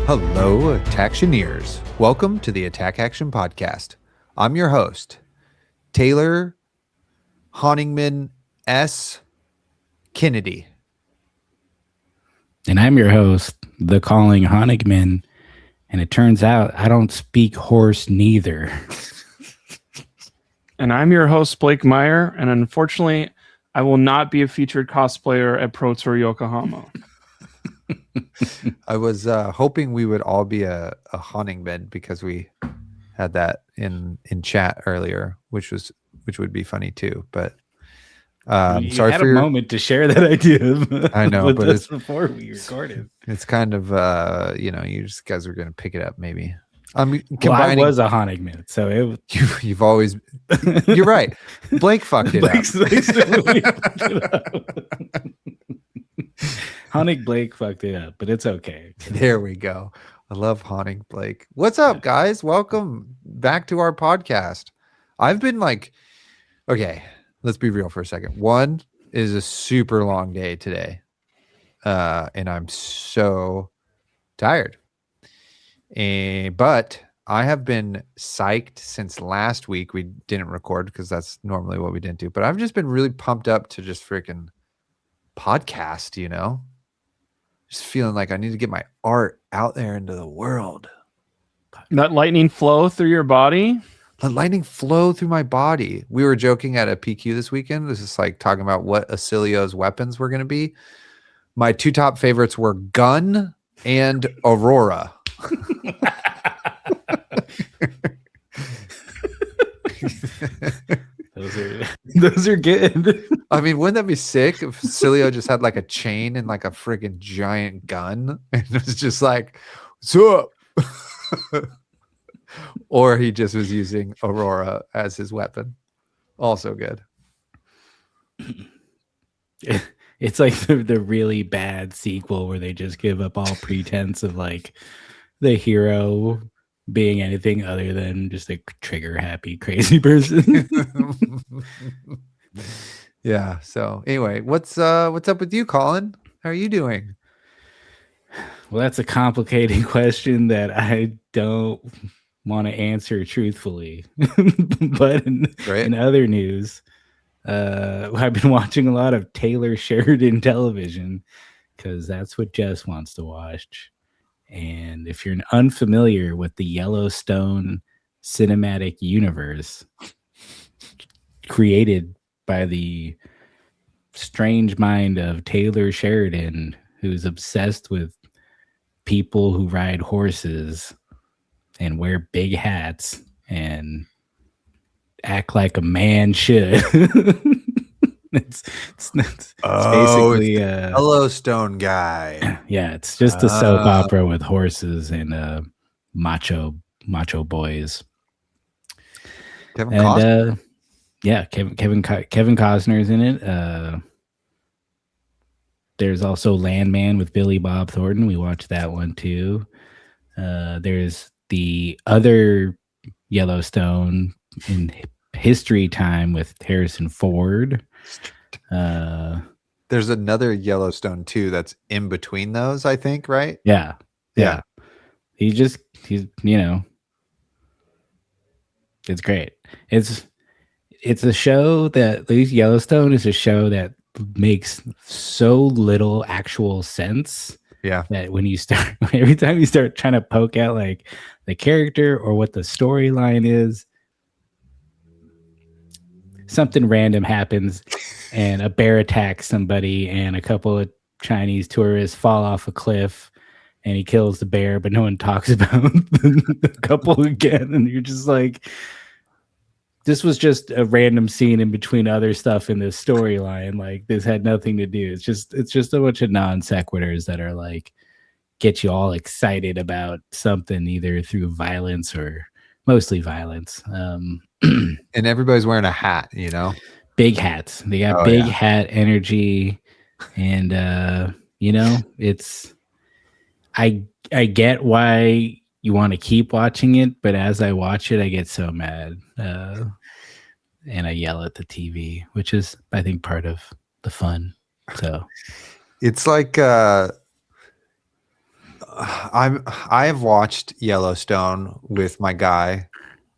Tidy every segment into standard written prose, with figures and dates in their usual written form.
Hello, Attactioneers. Welcome to the Attack Action Podcast. I'm your host, Taylor Honigman S. Kennedy. And I'm your host, the Calling Honigman. And it turns out I don't speak horse neither. And I'm your host, Blake Meyer. And unfortunately, I will not be a featured cosplayer at Pro Tour Yokohama. I was hoping we would all be a Honigman because we had that in chat earlier, which would be funny too. But You sorry had for a your moment to share that idea. I know, with but us it's before we recorded. It's kind of you just guys are gonna pick it up maybe. I'm Well, combining. I was a Honigman, so it. You've always. You're right. Blake fucked it up. Honig Blake fucked it up, but it's okay. There we go. I love haunting Blake. What's up, guys? Welcome back to our podcast. I've been okay, let's be real for a second. One is a super long day today. And I'm so tired. But I have been psyched since last week. We didn't record because that's normally what we didn't do. But I've just been really pumped up to just freaking podcast, Just feeling like I need to get my art out there into the world. That lightning flow through your body. Let lightning flow through my body. We were joking at a PQ this weekend. This is like talking about what Acilio's weapons were going to be. My two top favorites were Gun and Aurora. Those are good. I mean, wouldn't that be sick if Cilio just had like a chain and like a friggin' giant gun and it was just like, what's up? Or he just was using Aurora as his weapon. Also good. It's like the really bad sequel where they just give up all pretense of like the hero being anything other than just a trigger happy crazy person. Yeah. So anyway, what's up with you, Colin? How are you doing? Well, that's a complicated question that I don't want to answer truthfully. But in other news, I've been watching a lot of Taylor Sheridan television because that's what Jess wants to watch. And if you're unfamiliar with the Yellowstone cinematic universe created by the strange mind of Taylor Sheridan, who's obsessed with people who ride horses and wear big hats and act like a man should. It's basically the Yellowstone guy. Yeah, it's just a soap opera with horses and macho boys. Kevin Costner. Yeah, Kevin Costner's in it. There's also Landman with Billy Bob Thornton. We watched that one too. There's the other Yellowstone in History Time with Harrison Ford. There's another Yellowstone too that's in between those, I think, right? Yeah. He's it's great. It's a show that, at least Yellowstone is a show that makes so little actual sense. Yeah. That every time you start trying to poke out like the character or what the storyline is, something random happens and a bear attacks somebody and a couple of Chinese tourists fall off a cliff and he kills the bear, but no one talks about the couple again. And you're just like, this was just a random scene in between other stuff in this storyline. Like, this had nothing to do. It's just a bunch of non sequiturs that are like, get you all excited about something either through violence or mostly violence. And everybody's wearing a hat, Big hats. They got big hat energy. And, I get why you want to keep watching it, but as I watch it, I get so mad. And I yell at the TV, which is, I think, part of the fun. So it's like I have watched Yellowstone with my guy,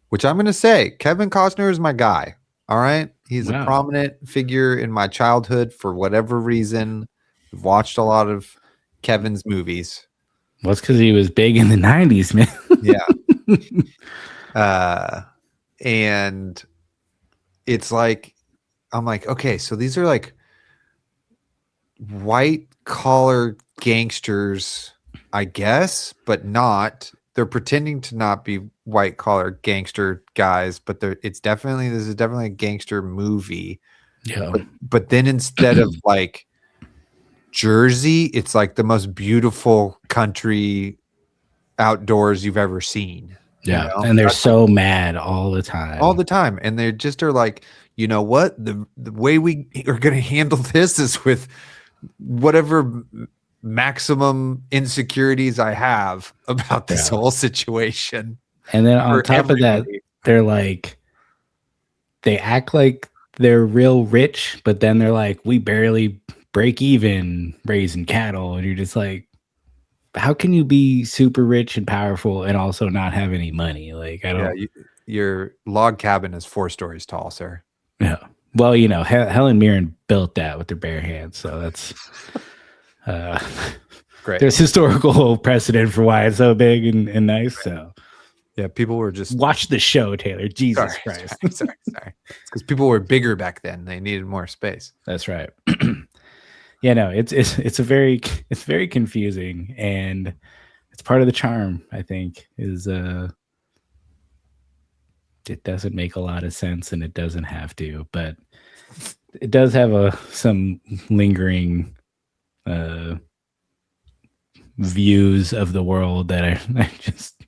which I'm going to say Kevin Costner is my guy. All right, he's a Wow. prominent figure in my childhood for whatever reason. We've watched a lot of Kevin's movies. Well, it's because he was big in the 90s, man. Yeah. And it's like, I'm like, okay, so these are like white collar gangsters, I guess, but not. They're pretending to not be white collar gangster guys, but this is definitely a gangster movie. Yeah. But then instead of like Jersey, it's like the most beautiful country outdoors you've ever seen. Yeah. You know? And they're so mad all the time. All the time. And they just are like, you know what? The way we are going to handle this is with whatever maximum insecurities I have about this whole situation. And then on top of that, they're like, they act like they're real rich, but then they're like, we barely break even raising cattle. And you're just like, how can you be super rich and powerful and also not have any money? Like, I don't. Yeah, your log cabin is 4 stories tall, sir. Yeah. Well, you know, Helen Mirren built that with their bare hands, so that's great. There's historical precedent for why it's so big and nice. So, yeah, people were just watch the show, Taylor. Jesus Christ. Sorry. It's because people were bigger back then; they needed more space. That's right. Yeah, no, it's very confusing, and it's part of the charm. I think is it doesn't make a lot of sense, and it doesn't have to, but it does have some lingering views of the world that I just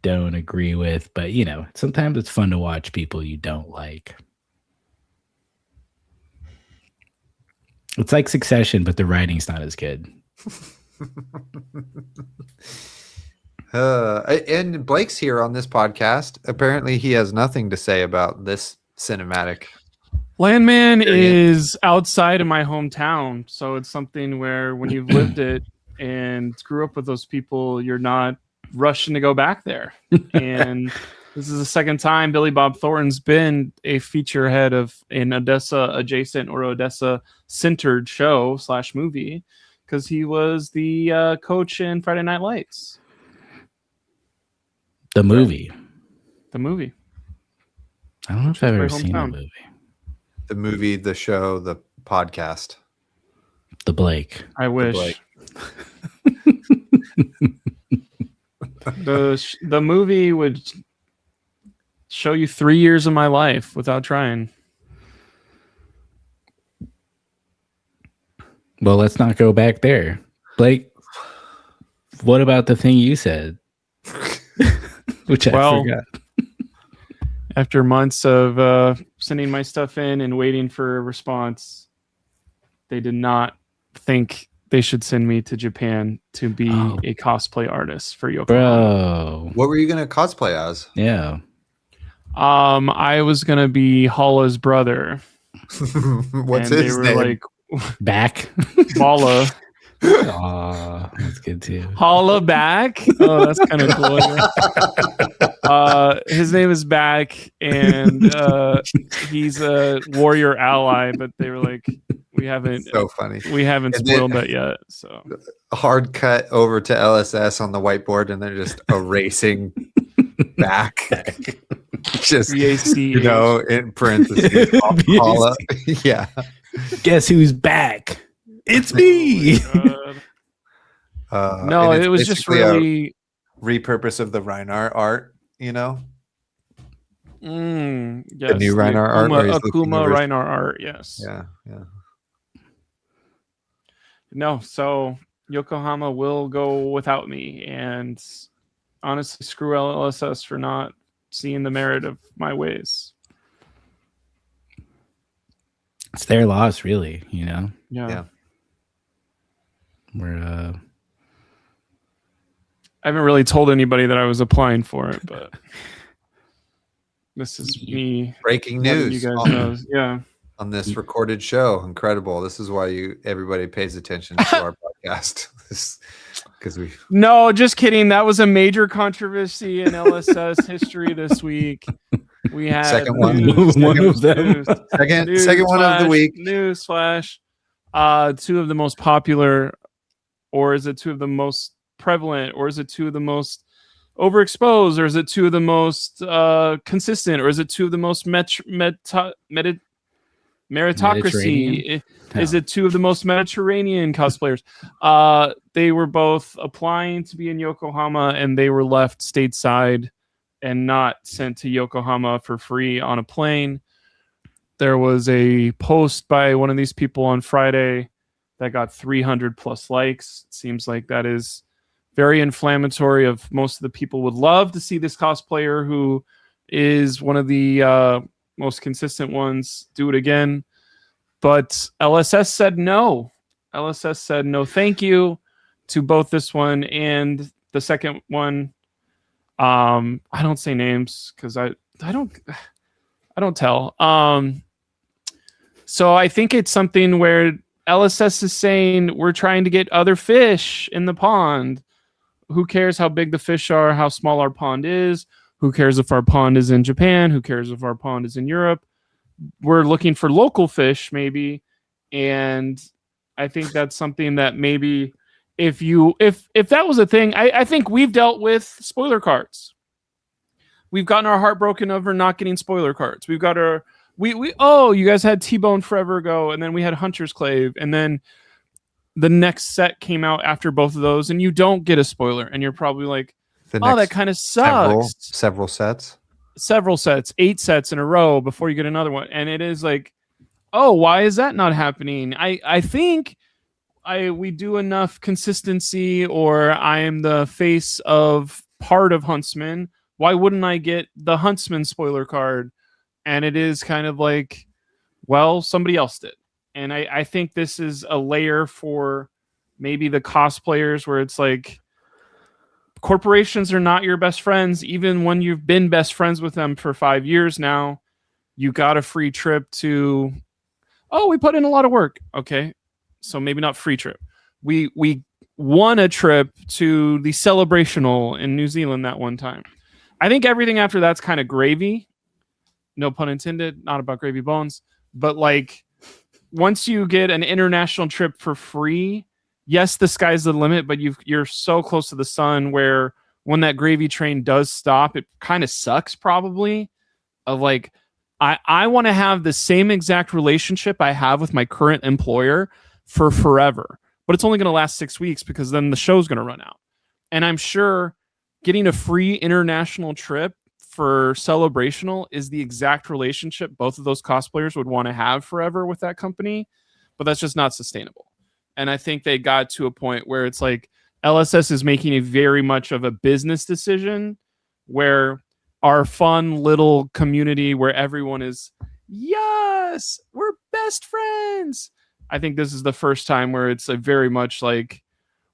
don't agree with. But you know, sometimes it's fun to watch people you don't like. It's like Succession, but the writing's not as good. And Blake's here on this podcast. Apparently, he has nothing to say about this cinematic. Landman is outside of my hometown, so it's something where when you've lived it and grew up with those people, you're not rushing to go back there. And this is the second time Billy Bob Thornton's been a feature head of an Odessa adjacent or Odessa centered show / movie, because he was the coach in Friday Night Lights. The movie. The movie. I don't know if I've ever seen the movie. The movie, the show, the podcast. The Blake. I wish. The movie would show you 3 years of my life without trying. Well, let's not go back there. Blake, what about the thing you said? Which I forgot. After months of sending my stuff in and waiting for a response, they did not think they should send me to Japan to be a cosplay artist for Yokohama. Bro, what were you gonna cosplay as? Yeah. I was gonna be Hala's brother. What's his name? Like, back. Hala. Aw, that's good too. Hala back. Oh, that's kind of cool. His name is Back, and he's a warrior ally. But they were like, we haven't. So funny. We haven't spoiled that yet. So hard cut over to LSS on the whiteboard, and they're just erasing Back. Just you know, in parentheses. Hala. Yeah. Guess who's back? It's me. No, it was just really repurpose of the Reinar art, you know? Yes, the new Reinar art. Akuma Reinar art, yes. Yeah. No, so Yokohama will go without me, and honestly, screw LSS for not seeing the merit of my ways. It's their loss, really, you know? Yeah. We're I haven't really told anybody that I was applying for it, but this is me breaking news. You guys know, yeah. On this recorded show, incredible. This is why everybody pays attention to our podcast because we. No, just kidding. That was a major controversy in LSS history this week. We had Second one. One of them. Second one of the week. News flash. Two of the most popular, or is it two of the most prevalent, or is it two of the most overexposed, or is it two of the most consistent, or is it two of the most meritocracy? Is it two of the most Mediterranean cosplayers? They were both applying to be in Yokohama, and they were left stateside and not sent to Yokohama for free on a plane. There was a post by one of these people on Friday that got 300 plus likes. It seems like that is very inflammatory. Of most of the people would love to see this cosplayer, who is one of the most consistent ones, do it again. But LSS said no. LSS said no, thank you to both this one and the second one. I don't say names because I don't tell. So I think it's something where LSS is saying we're trying to get other fish in the pond. Who cares how big the fish are, how small our pond is? Who cares if our pond is in Japan? Who cares if our pond is in Europe? We're looking for local fish, maybe. And I think that's something that maybe if that was a thing, I think we've dealt with spoiler cards. We've gotten our heart broken over not getting spoiler cards. We've got our you guys had T-Bone forever ago, and then we had Hunter's Clave, and then the next set came out after both of those, and you don't get a spoiler, and you're probably like, that kind of sucks. Several sets, 8 sets in a row before you get another one, and it is like, why is that not happening? I think we do enough consistency, or I am the face of part of Huntsman. Why wouldn't I get the Huntsman spoiler card? And it is kind of like, well, somebody else did. And I think this is a layer for maybe the cosplayers where it's like, corporations are not your best friends. Even when you've been best friends with them for 5 years now, you got a free trip to, we put in a lot of work. Okay. So maybe not free trip. We won a trip to the Celebrational in New Zealand that one time. I think everything after that's kind of gravy. No pun intended, not about gravy bones. But like, once you get an international trip for free, yes, the sky's the limit, but you're so close to the sun where when that gravy train does stop, it kind of sucks probably. Of like, I want to have the same exact relationship I have with my current employer for forever. But it's only going to last 6 weeks because then the show's going to run out. And I'm sure getting a free international trip for Celebrational is the exact relationship both of those cosplayers would want to have forever with that company, but that's just not sustainable. And I think they got to a point where it's like LSS is making a very much of a business decision where our fun little community where everyone is, yes, we're best friends. I think this is the first time where it's a very much like,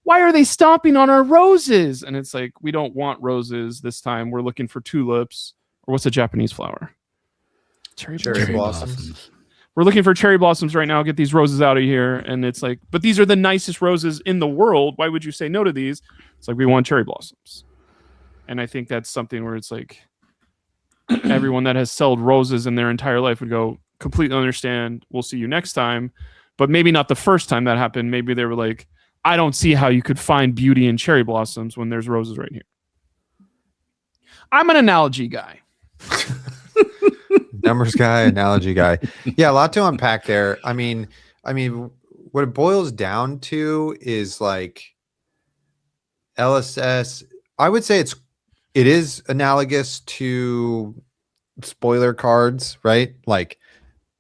why are they stomping on our roses? And it's like, we don't want roses this time. We're looking for tulips, or what's a Japanese flower? Cherry blossoms. We're looking for cherry blossoms right now. Get these roses out of here. And it's like, but these are the nicest roses in the world. Why would you say no to these? It's like, we want cherry blossoms. And I think that's something where it's like, everyone that has sold roses in their entire life would go, completely understand. We'll see you next time. But maybe not the first time that happened. Maybe they were like, I don't see how you could find beauty in cherry blossoms when there's roses right here. I'm an analogy guy. Numbers guy, analogy guy. Yeah, a lot to unpack there. I mean, what it boils down to is like LSS. I would say it is analogous to spoiler cards, right? Like,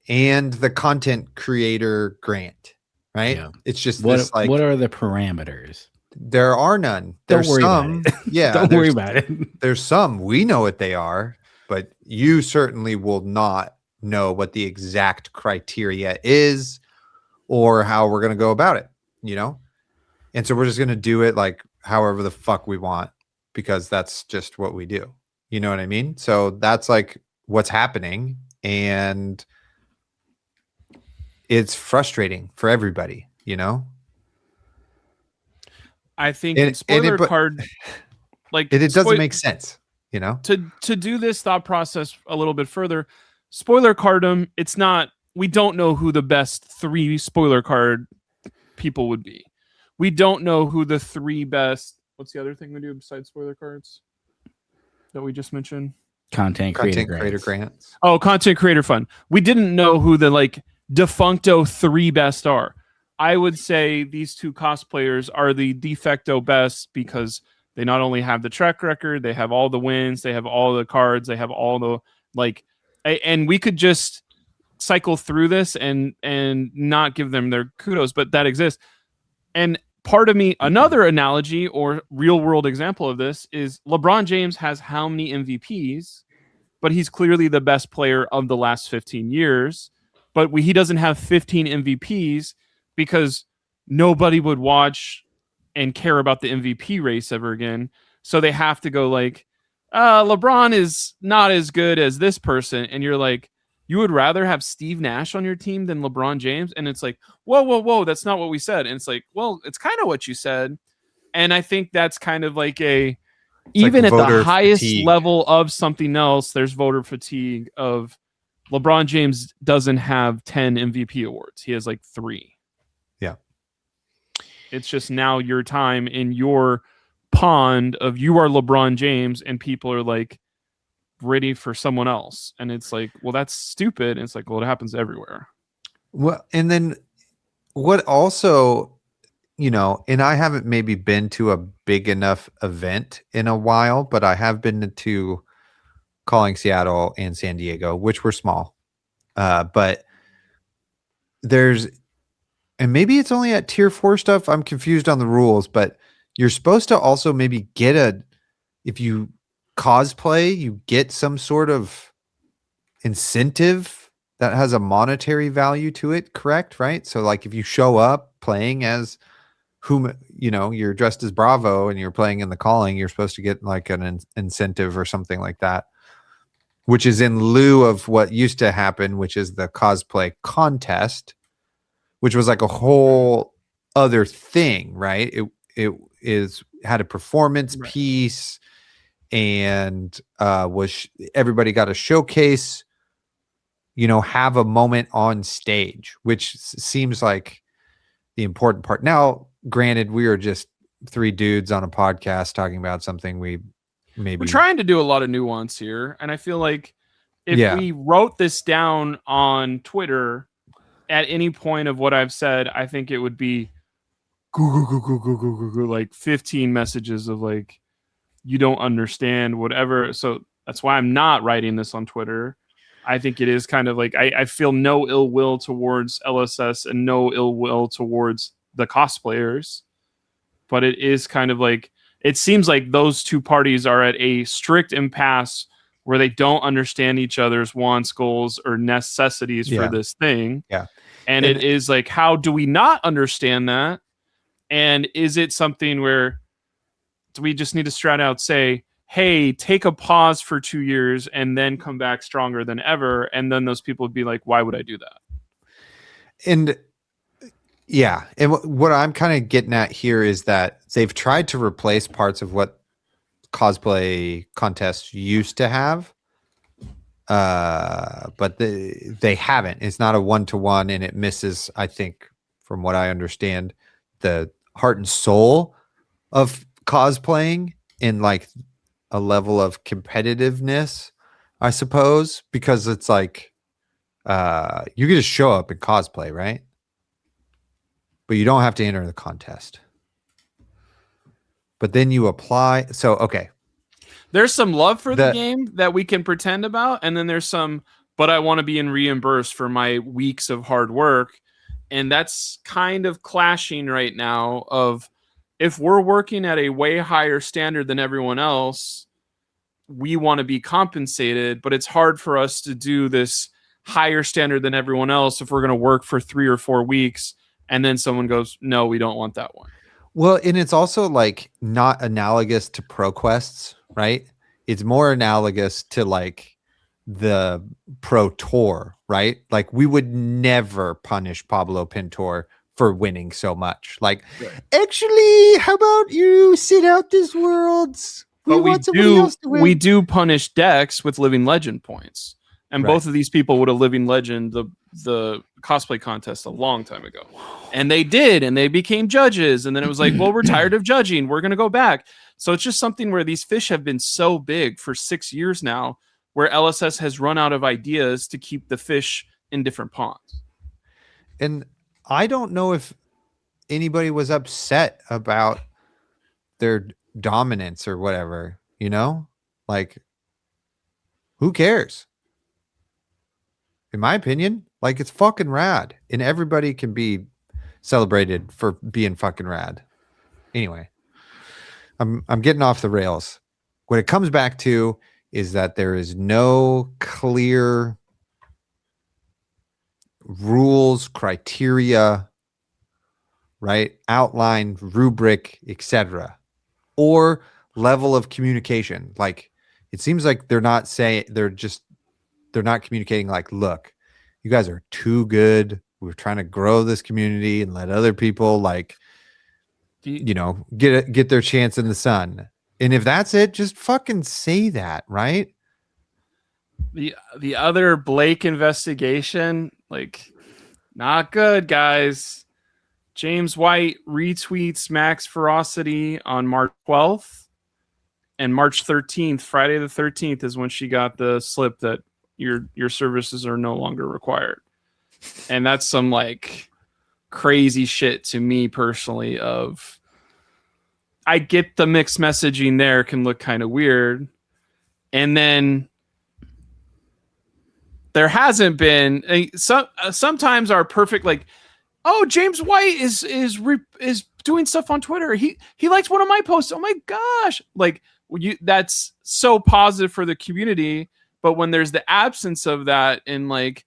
and the content creator grant. Right? Yeah. It's just what are the parameters? There are none. There's some. Yeah. Don't worry about it. There's some. We know what they are, but you certainly will not know what the exact criteria is or how we're going to go about it, you know? And so we're just going to do it like however the fuck we want because that's just what we do. You know what I mean? So that's like what's happening. And it's frustrating for everybody, you know? I think And- in spoiler and it- card, like it doesn't make sense, you know? to do this thought process a little bit further. Spoiler cardum, it's not. We don't know who the best 3 spoiler card people would be. We don't know who the 3 best. What's the other thing we do besides spoiler cards that we just mentioned? Content Content creator creator grants. grants. Oh, content creator fund. We didn't know who the like defuncto 3 best are. I would say these 2 cosplayers are the de facto best because they not only have the track record, they have all the wins, they have all the cards, they have all the like, and we could just cycle through this and not give them their kudos, but that exists. And part of me, another analogy or real world example of this is LeBron James has how many MVPs, but he's clearly the best player of the last 15 years. But he doesn't have 15 MVPs because nobody would watch and care about the MVP race ever again. So they have to go like, LeBron is not as good as this person. And you're like, you would rather have Steve Nash on your team than LeBron James? And it's like, whoa, that's not what we said. And it's like, well, it's kind of what you said. And I think that's kind of like even at the highest level of something else, there's voter fatigue of LeBron James doesn't have 10 MVP awards. He has like 3. Yeah. It's just now your time in your pond of you are LeBron James and people are like, ready for someone else, and it's like, well, that's stupid. And it's like, well, it happens everywhere. Well, and then what also, you know, and I haven't maybe been to a big enough event in a while, but I have been to Calling Seattle and San Diego, which were small, but there's, and maybe it's only at tier 4 stuff, I'm confused on the rules, but you're supposed to also maybe get if you cosplay, you get some sort of incentive that has a monetary value to it, correct? Right? So like if you show up playing as whom, you know, you're dressed as Bravo and you're playing in the Calling, you're supposed to get like an incentive or something like that, which is in lieu of what used to happen, which is the cosplay contest, which was like a whole other thing, right? It had a performance piece, and everybody got a showcase, you know, have a moment on stage, which seems like the important part. Now, granted, we are just 3 dudes on a podcast talking about something we're trying to do a lot of nuance here, and I feel like if we wrote this down on Twitter at any point of what I've said, I think it would be like 15 messages of like, you don't understand whatever. So that's why I'm not writing this on Twitter. I think it is kind of like, I feel no ill will towards LSS and no ill will towards the cosplayers, but it is kind of like, it seems like those 2 parties are at a strict impasse where they don't understand each other's wants, goals, or necessities for this thing. Yeah. And it is like, how do we not understand that? And is it something where do we just need to straight out say, hey, take a pause for 2 years and then come back stronger than ever? And then those people would be like, why would I do that? And yeah. And what I'm kind of getting at here is that they've tried to replace parts of what cosplay contests used to have. But they haven't. It's not a 1-to-1, and it misses, I think, from what I understand, the heart and soul of cosplaying in like a level of competitiveness, I suppose, because it's like you can just show up and cosplay, right? But you don't have to enter the contest. But then you apply. So, okay. There's some love for the game that we can pretend about. And then there's some, but I want to be reimbursed for my weeks of hard work. And that's kind of clashing right now of, if we're working at a way higher standard than everyone else, we want to be compensated, but it's hard for us to do this higher standard than everyone else if we're going to work for 3 or 4 weeks and then someone goes, no, we don't want that one. Well, and it's also like not analogous to pro quests, right? It's more analogous to like the pro tour, right? Like we would never punish Pablo Pintor for winning so much. Like, actually, how about you sit out this world? But want somebody else to win. we do punish decks with living legend points. And Right. both of these people would have living legend the cosplay contest a long time ago. And they did, and they became judges. And then it was like, well, we're tired of judging. We're going to go back. So it's just something where these fish have been so big for 6 years now, where LSS has run out of ideas to keep the fish in different ponds. And I don't know if anybody was upset about their dominance or whatever, you know? Like, who cares? In my opinion, like, it's fucking rad, and everybody can be celebrated for being fucking rad. Anyway, I'm getting off the rails. What it comes back to is that there is no clear rules, criteria, right? Outline, rubric, etc., or level of communication. Like, it seems like they're not communicating like, look, you guys are too good. We're trying to grow this community and let other people, like, you know, get their chance in the sun. And if that's it, just fucking say that, right? The other Blake investigation, like, not good, guys. James White retweets Max Ferocity on March 12th, and March 13th, Friday the 13th, is when she got the slip that your services are no longer required. And that's some like crazy shit to me personally. Of, I get the mixed messaging there can look kind of weird, and then there hasn't been sometimes our perfect, like, oh, James White is doing stuff on Twitter. He liked one of my posts. Oh my gosh, like, that's so positive for the community. But when there's the absence of that, and like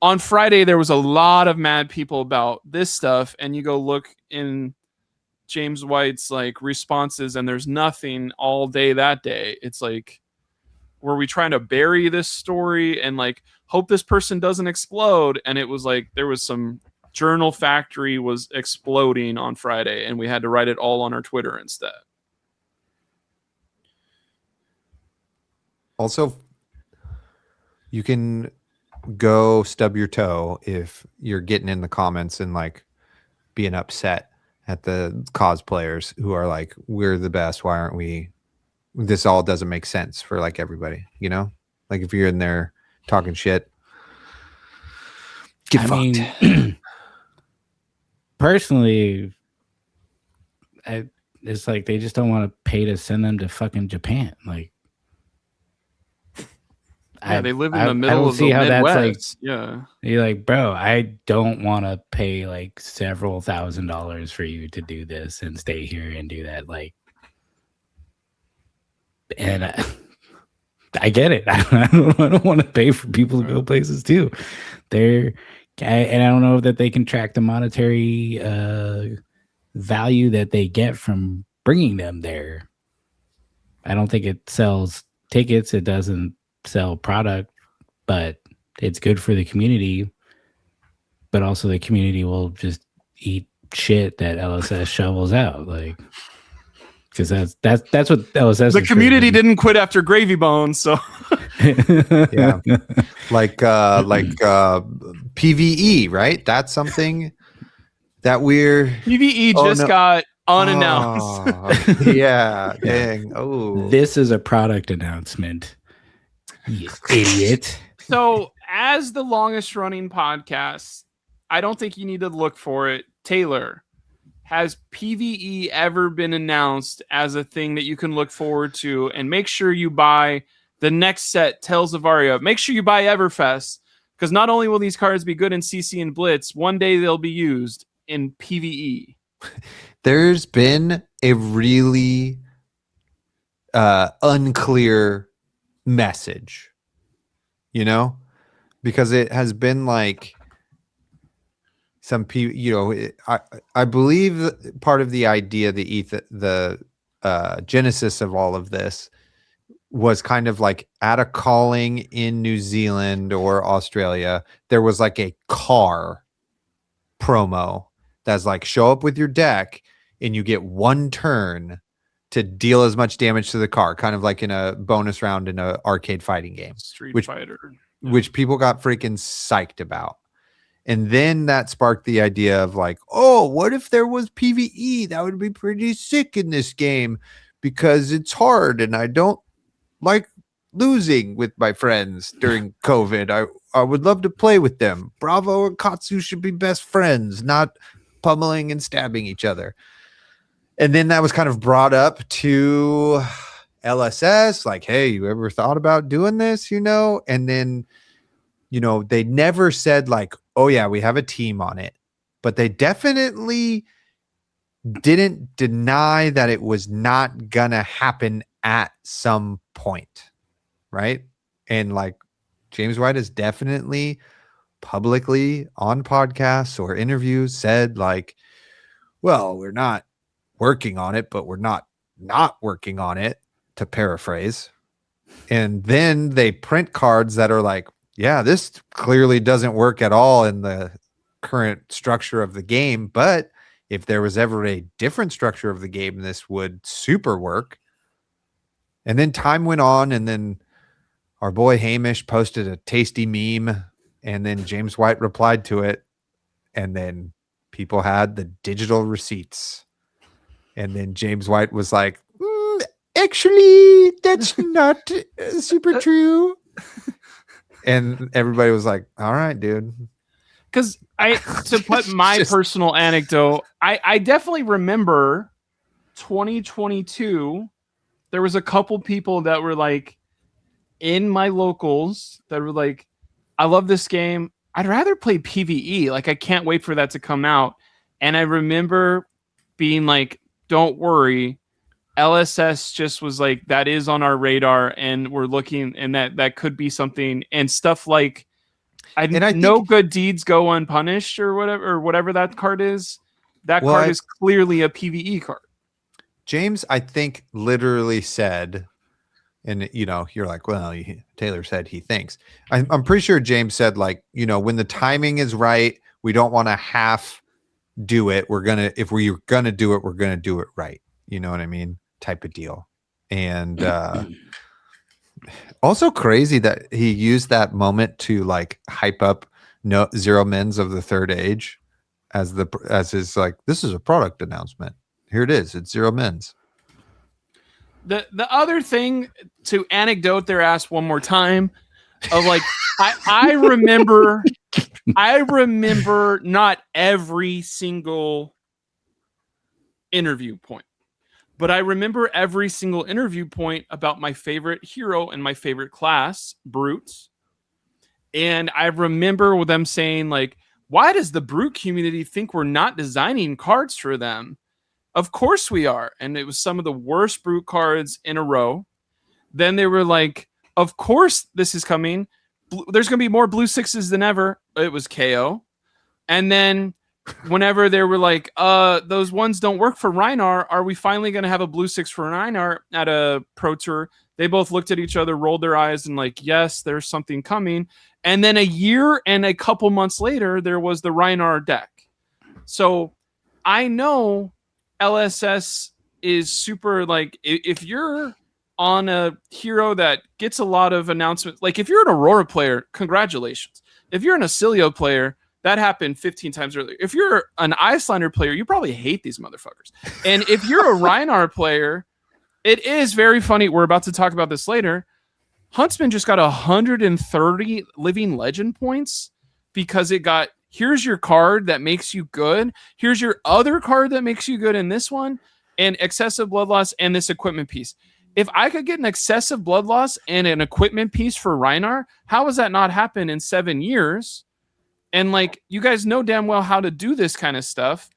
on Friday there was a lot of mad people about this stuff, and you go look in James White's like responses, and there's nothing all day that day. It's like, were we trying to bury this story and like hope this person doesn't explode? And it was like there was some Journal Factory was exploding on Friday, and we had to write it all on our Twitter instead. Also, you can go stub your toe if you're getting in the comments and like being upset at the cosplayers who are like, we're the best, why aren't we? This all doesn't make sense for like everybody, you know? Like, if you're in there talking shit, get fucked. Personally, it's like they just don't want to pay to send them to fucking Japan. Like, yeah, they live in the middle of the Midwest. That's like, yeah, you're like, bro, I don't want to pay like several $1,000s for you to do this and stay here and do that. Like, and I get it. I don't want to pay for people to go places too. And I don't know that they can track the monetary value that they get from bringing them there. I don't think it sells tickets. It doesn't sell product, but it's good for the community. But also the community will just eat shit that LSS shovels out, like, because that's what LSS. The community didn't quit after Gravy Bones, so yeah, like PVE, right? That's something that we're PVE just got unannounced. Oh, yeah, dang. Oh, this is a product announcement. You idiot. So, as the longest running podcast, I don't think you need to look for it. Taylor, has PVE ever been announced as a thing that you can look forward to? And make sure you buy the next set, Tales of Aria. Make sure you buy Everfest, because not only will these cards be good in CC and Blitz, one day they'll be used in PVE. There's been a really unclear message, you know, because it has been like some people, you know, I believe part of the idea, the genesis of all of this was kind of like at a calling in New Zealand or Australia, there was like a car promo that's like show up with your deck and you get one turn to deal as much damage to the card, kind of like in a bonus round in an arcade fighting game, Street Fighter, which people got freaking psyched about. And then that sparked the idea of like, oh, what if there was PvE? That would be pretty sick in this game because it's hard and I don't like losing with my friends during COVID. I would love to play with them. Bravo and Katsu should be best friends, not pummeling and stabbing each other. And then that was kind of brought up to LSS, like, hey, you ever thought about doing this, And then, they never said like, oh yeah, we have a team on it, but they definitely didn't deny that it was not gonna happen at some point, right? And like James White has definitely publicly on podcasts or interviews said like, well, we're not working on it, but we're not working on it, to paraphrase. And then they print cards that are like, yeah, this clearly doesn't work at all in the current structure of the game, but if there was ever a different structure of the game, this would super work. And then time went on, and then our boy Hamish posted a tasty meme, and then James White replied to it, and then people had the digital receipts. And then James White was like, actually, that's not super true. And everybody was like, all right, dude. Because to put my personal anecdote, I definitely remember 2022. There was a couple people that were like in my locals that were like, I love this game. I'd rather play PvE. Like, I can't wait for that to come out. And I remember being like, don't worry. LSS just was like, that is on our radar, and we're looking, and that could be something, and stuff like, I know good deeds go unpunished or whatever that card is. That card is clearly a PvE card. James, I think, literally said, and you're like, well, Taylor said he thinks. I'm pretty sure James said like, when the timing is right, we don't want to half do it. If we're gonna do it, we're gonna do it right. You know what I mean? Type of deal. And also crazy that he used that moment to like hype up Zero Men's of the Third Age as his like, this is a product announcement. Here it is. It's Zero Men's. The other thing, to anecdote their ass one more time, of like, I remember not every single interview point, but I remember every single interview point about my favorite hero and my favorite class, Brutes. And I remember them saying like, why does the Brute community think we're not designing cards for them? Of course we are. And it was some of the worst Brute cards in a row. Then they were like, of course this is coming. There's going to be more blue sixes than ever. It was Kayo. And then whenever they were like, those ones don't work for Reinar, are we finally going to have a blue six for Reinar at a Pro Tour? They both looked at each other, rolled their eyes, and like, yes, there's something coming. And then a year and a couple months later, there was the Reinar deck. So I know LSS is super, like, if you're on a hero that gets a lot of announcements, like if you're an Aurora player, congratulations. If you're an Acilio player, that happened 15 times earlier. If you're an Icelander player, you probably hate these motherfuckers. And if you're a Reinar player, it is very funny. We're about to talk about this later. Huntsman just got 130 living legend points because it got, here's your card that makes you good. Here's your other card that makes you good in this one, and excessive blood loss and this equipment piece. If I could get an excessive blood loss and an equipment piece for Reinar, how has that not happened in 7 years? And like, you guys know damn well how to do this kind of stuff.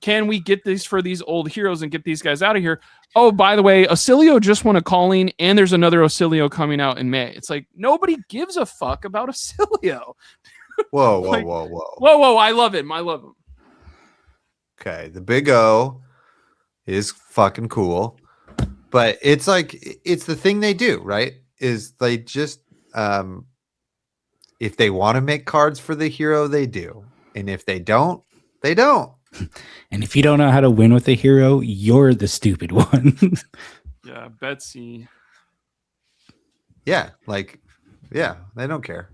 Can we get these for these old heroes and get these guys out of here? Oh, by the way, Acilio just won a Colin, and there's another Acilio coming out in May. It's like, nobody gives a fuck about Acilio. Whoa. Whoa. I love him. Okay. The Big O is fucking cool, but it's like, it's the thing they do, right? Is they just, if they want to make cards for the hero, they do. And if they don't, they don't. And if you don't know how to win with a hero, you're the stupid one. Yeah, Betsy. Yeah, like, yeah, they don't care.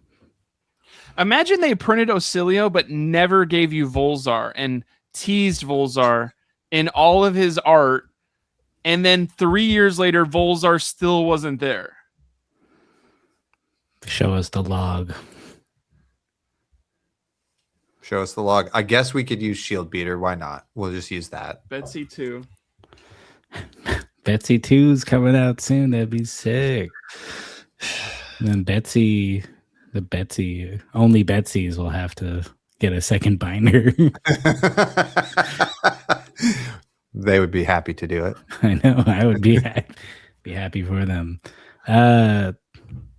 Imagine they printed Ocilio but never gave you Volzar and teased Volzar in all of his art, and then 3 years later Volzar still wasn't there. Show us the log. Show us the log. I guess we could use Shield Beater. Why not? We'll just use that. Betsy too. Betsy 2's coming out soon. That'd be sick. And then Betsy, only Betsy's will have to get a second binder. They would be happy to do it. I know. I would be happy for them.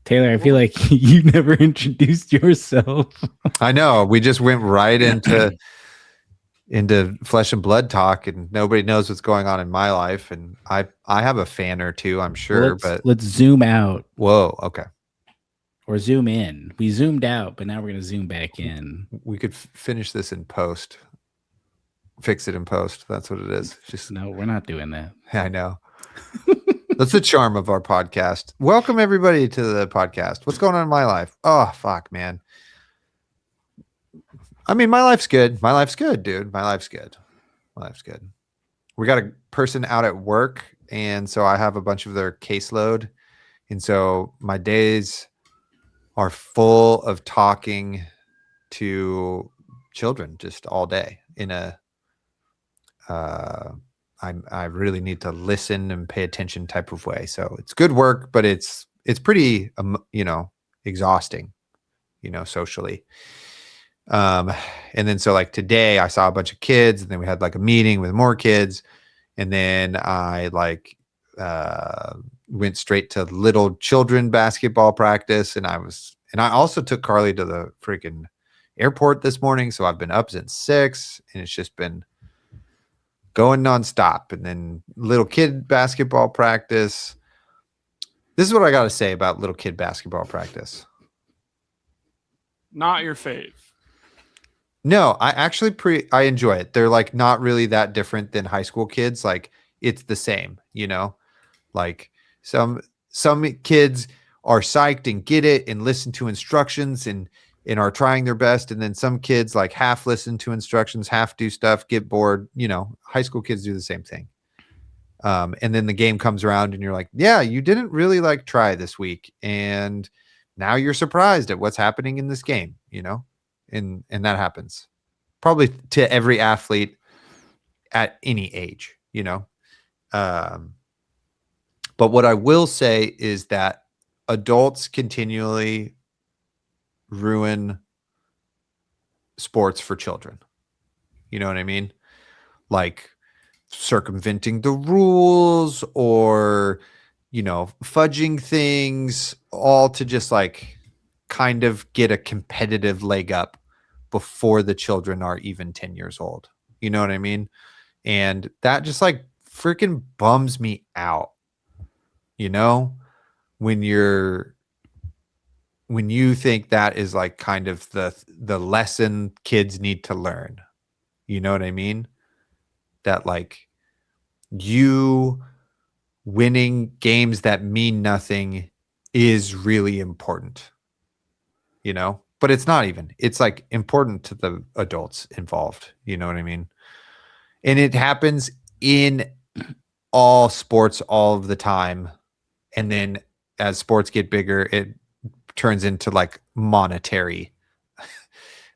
Taylor, I feel like you never introduced yourself. I know. We just went right into flesh and blood talk, and nobody knows what's going on in my life. And I have a fan or two, I'm sure. Let's zoom out. Whoa, okay. Or zoom in. We zoomed out, but now we're gonna zoom back in. We could finish this in post. Fix it in post. That's what it is. Just No, we're not doing that. I know. That's the charm of our podcast. Welcome everybody to the podcast. What's going on in my life? Oh, fuck, man. I mean, my life's good. My life's good, dude. My life's good. My life's good. We got a person out at work, and so I have a bunch of their caseload. And so my days are full of talking to children just all day in a I really need to listen and pay attention type of way. So it's good work, but it's pretty, exhausting, socially. And then, so like today I saw a bunch of kids, and then we had like a meeting with more kids. And then I went straight to little children basketball practice. And I also took Carly to the freaking airport this morning. So I've been up since 6, and it's just been going nonstop. And then little kid basketball practice. This is what I got to say about little kid basketball practice. Not your fave. No, I actually I enjoy it. They're like not really that different than high school kids. Like it's the same, like some kids are psyched and get it and listen to instructions and are trying their best. And then some kids like half listen to instructions, half do stuff, get bored. High school kids do the same thing. And then the game comes around and you're like, yeah, you didn't really like try this week. And now you're surprised at what's happening in this game, and that happens probably to every athlete at any age, But what I will say is that adults continually ruin sports for children. You know what I mean? Like circumventing the rules or, fudging things, all to just like kind of get a competitive leg up before the children are even 10 years old. You know what I mean? And that just like freaking bums me out. When you think that is like kind of the lesson kids need to learn. You know what I mean? That like you winning games that mean nothing is really important, but it's not even. It's like important to the adults involved. You know what I mean? And it happens in all sports all of the time. And then as sports get bigger, it turns into like monetary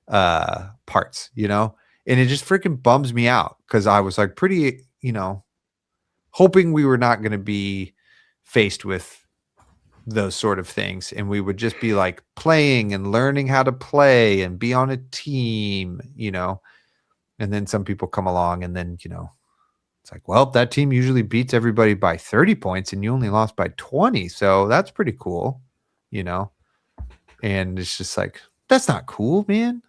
parts, and it just freaking bums me out because I was like pretty, hoping we were not going to be faced with those sort of things. And we would just be like playing and learning how to play and be on a team, and then some people come along and then, it's like, well, that team usually beats everybody by 30 points and you only lost by 20. So that's pretty cool, and it's just like, that's not cool, man.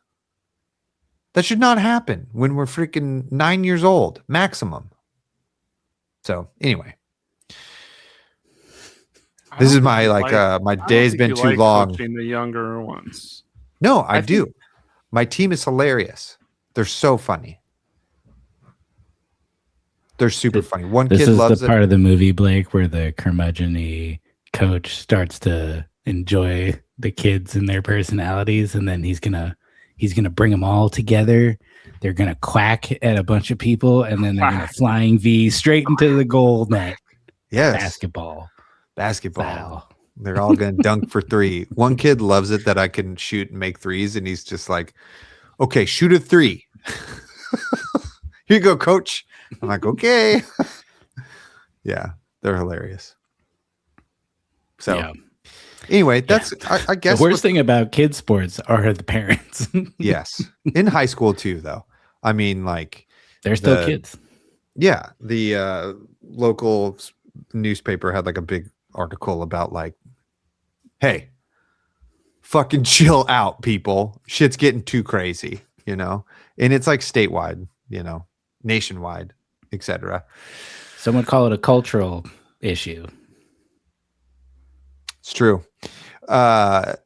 That should not happen when we're freaking 9 years old, maximum. So anyway, this is my my day's been too long. Coaching the younger ones. No, I do. My team is hilarious. They're so funny. They're super funny. One This kid is loves the it. part of the movie, Blake, where the curmudgeon-y coach starts to enjoy the kids and their personalities, and then he's gonna bring them all together. They're gonna quack at a bunch of people, and then they're gonna flying V straight into the goal net. Yes. Basketball. Style. They're all going to dunk for 3. One kid loves it that I can shoot and make threes, and he's just like, okay, shoot a 3. Here you go, coach. I'm like, okay. Yeah, they're hilarious. So anyway, that's, I guess. The worst thing about kids sports are the parents. Yes. In high school too, though. I mean, like. They're still kids. Yeah. The local newspaper had like a big article about like, hey, fucking chill out, people. Shit's getting too crazy, and it's like statewide, nationwide, etc. Some would call it a cultural issue. It's true. And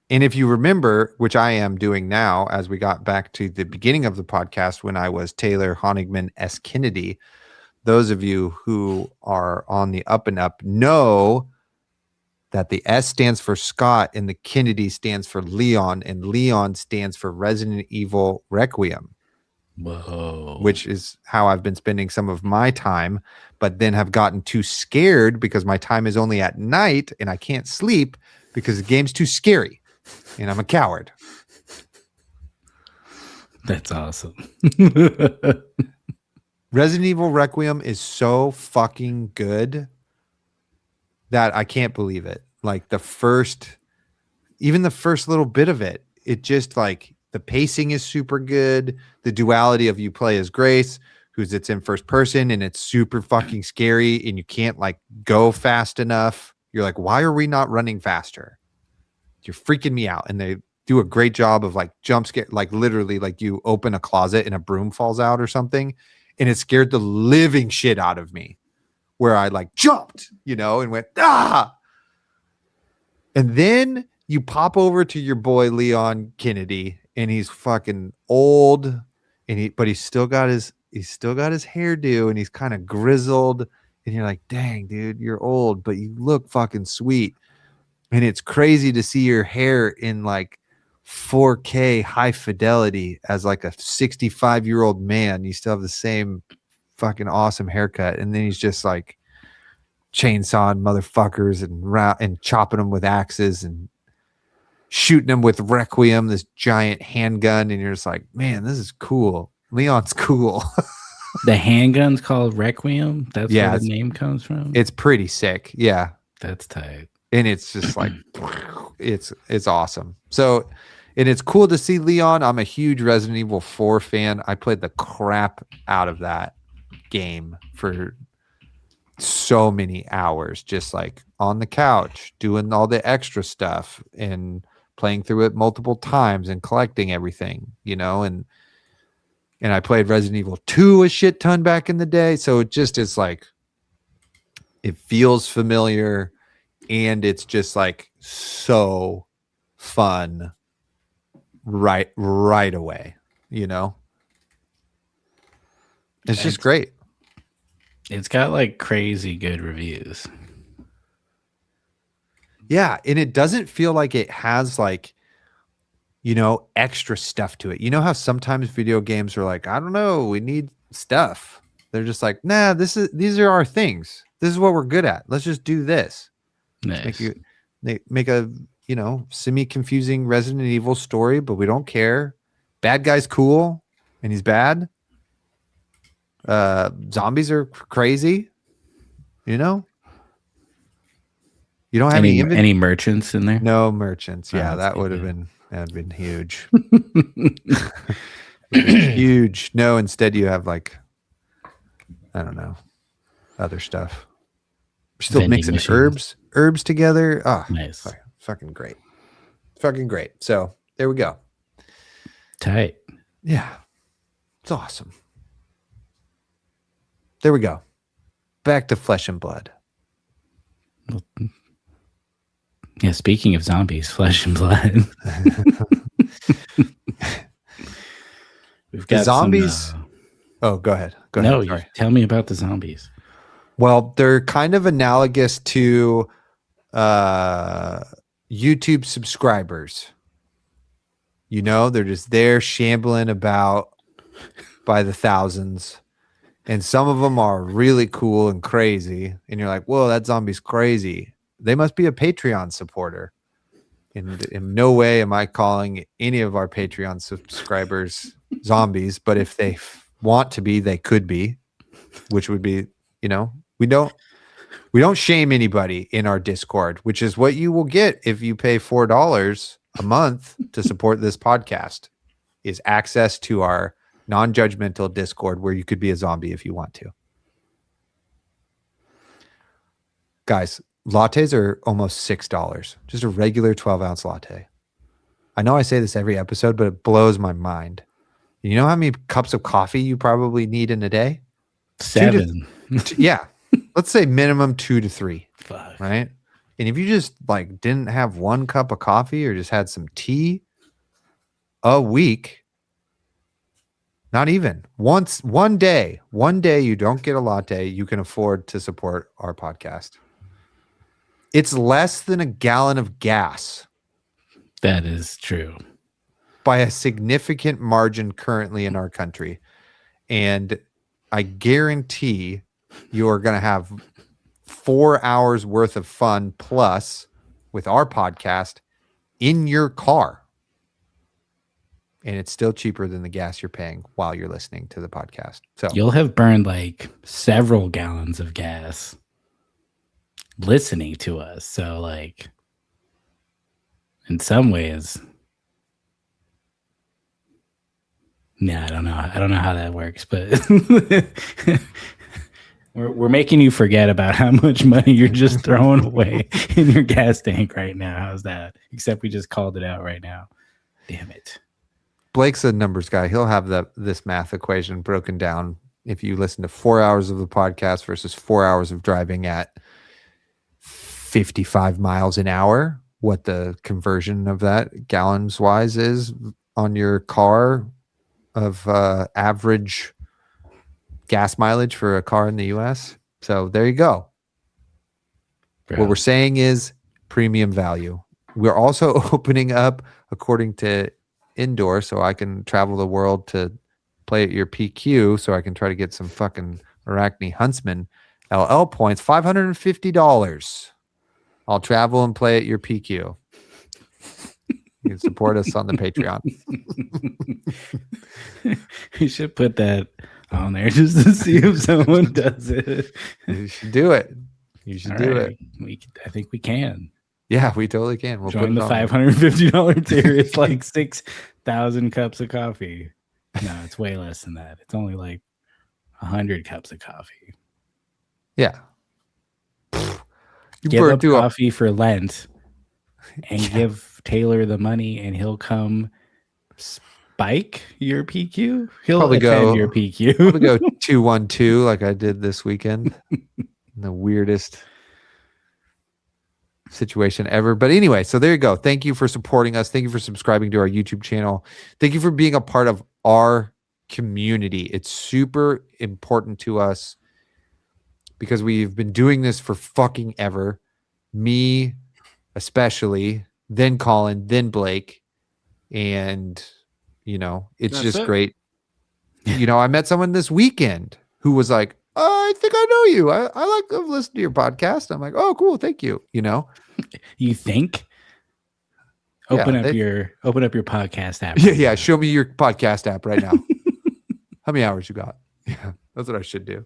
if you remember, which I am doing now, as we got back to the beginning of the podcast when I was Taylor Honigman S. Kennedy, those of you who are on the up and up know that the S stands for Scott and the Kennedy stands for Leon, and Leon stands for Resident Evil Requiem. Whoa. Which is how I've been spending some of my time, but then have gotten too scared because my time is only at night and I can't sleep because the game's too scary and I'm a coward. That's awesome. Resident Evil Requiem is so fucking good that I can't believe it. Like even the first little bit of it, it just like the pacing is super good. The duality of you play as Grace, it's in first person and it's super fucking scary and you can't like go fast enough. You're like, why are we not running faster? You're freaking me out. And they do a great job of like jump scare, like literally like you open a closet and a broom falls out or something. And it scared the living shit out of me. Where I like jumped, and went, ah. And then you pop over to your boy, Leon Kennedy, and he's fucking old but he's still got his hairdo and he's kind of grizzled. And you're like, dang, dude, you're old, but you look fucking sweet. And it's crazy to see your hair in like 4K high fidelity as like a 65-year-old man. You still have the same fucking awesome haircut, and then he's just like chainsawing motherfuckers and chopping them with axes and shooting them with Requiem, this giant handgun, and you're just like, man, this is cool. Leon's cool. The handgun's called Requiem. That's where the name comes from. It's pretty sick. Yeah, that's tight. And it's just like it's awesome. So, and it's cool to see Leon. I'm a huge Resident Evil 4 fan. I played the crap out of that game for so many hours, just like on the couch doing all the extra stuff and playing through it multiple times and collecting everything, and I played Resident Evil 2 a shit ton back in the day. So it just is like, it feels familiar and it's just like so fun right away, it's just great. It's got like crazy good reviews. Yeah, and it doesn't feel like it has like, extra stuff to it. You know how sometimes video games are like, I don't know, we need stuff. They're just like, nah, these are our things. This is what we're good at. Let's just do this. Nice. Make a semi-confusing Resident Evil story, but we don't care. Bad guy's cool, and he's bad. Zombies are crazy. You don't have any merchants in there? No merchants. Yeah, that would have been huge. Huge. No, instead you have like, I don't know, other stuff. We're still Vending mixing machines. herbs together. Oh, nice. Fucking great. Fucking great. So there we go. Tight. Yeah. It's awesome. There we go. Back to Flesh and Blood. Yeah, speaking of zombies, Flesh and Blood. We've got zombies. Oh, go ahead. Go No, ahead. you Sorry. tell me about the zombies. Well, they're kind of analogous to YouTube subscribers. You know, they're just there shambling about by the thousands. And some of them are really cool and crazy. And you're like, whoa, that zombie's crazy. They must be a Patreon supporter. And in no way am I calling any of our Patreon subscribers zombies. But if they want to be, they could be, which would be, you know, we don't shame anybody in our Discord, which is what you will get if you pay $4 a month to support this podcast, is access to our non-judgmental Discord where you could be a zombie if you want to. Guys, lattes are almost $6. Just a regular 12-ounce latte. I know I say this every episode, but it blows my mind. You know how many cups of coffee you probably need in a day? 7. Yeah. Let's say minimum 2 to 3. Fuck. Right? And if you just like didn't have 1 cup of coffee or just had some tea a week, not even one day you don't get a latte, you can afford to support our podcast. It's less than a gallon of gas. That is true. By a significant margin currently in our country. And I guarantee you are going to have 4 hours worth of fun plus with our podcast in your car. And it's still cheaper than the gas you're paying while you're listening to the podcast. So you'll have burned like several gallons of gas listening to us. So like in some ways, I don't know how that works, but we're making you forget about how much money you're just throwing away in your gas tank right now. How's that? Except we just called it out right now. Damn it. Blake's a numbers guy. He'll have this math equation broken down. If you listen to 4 hours of the podcast versus 4 hours of driving at 55 miles an hour, what the conversion of that gallons wise is on your car of average gas mileage for a car in the US. So there you go. Bro. What we're saying is premium value. We're also opening up, according to Indoor, so I can travel the world to play at your PQ, so I can try to get some fucking Arakni Huntsman LL points. $550. I'll travel and play at your PQ. You can support us on the Patreon. You should put that on there just to see if someone does it. You should do it. You should do it. I think we can. Yeah, we totally can. We'll join put the $550 tier. It's like 6,000 cups of coffee. No, it's way less than that. It's only like 100 cups of coffee. Yeah. You give burn up through coffee for Lent and give Taylor the money, and he'll come spike your PQ. He'll probably attend go your PQ. Probably go 2-1-2 like I did this weekend. The weirdest situation ever. But anyway, so there you go. Thank you for supporting us. Thank you for subscribing to our YouTube channel. Thank you for being a part of our community. It's super important to us because we've been doing this for fucking ever. Me especially, then Colin, then Blake. And, you know, it's just great. You know, I met someone this weekend who was like, I think I know you. I like to listen to your podcast. I'm like, oh, cool. Thank you. You know, you think? Open up your podcast app. Yeah. Show me your podcast app right now. How many hours you got? Yeah, that's what I should do.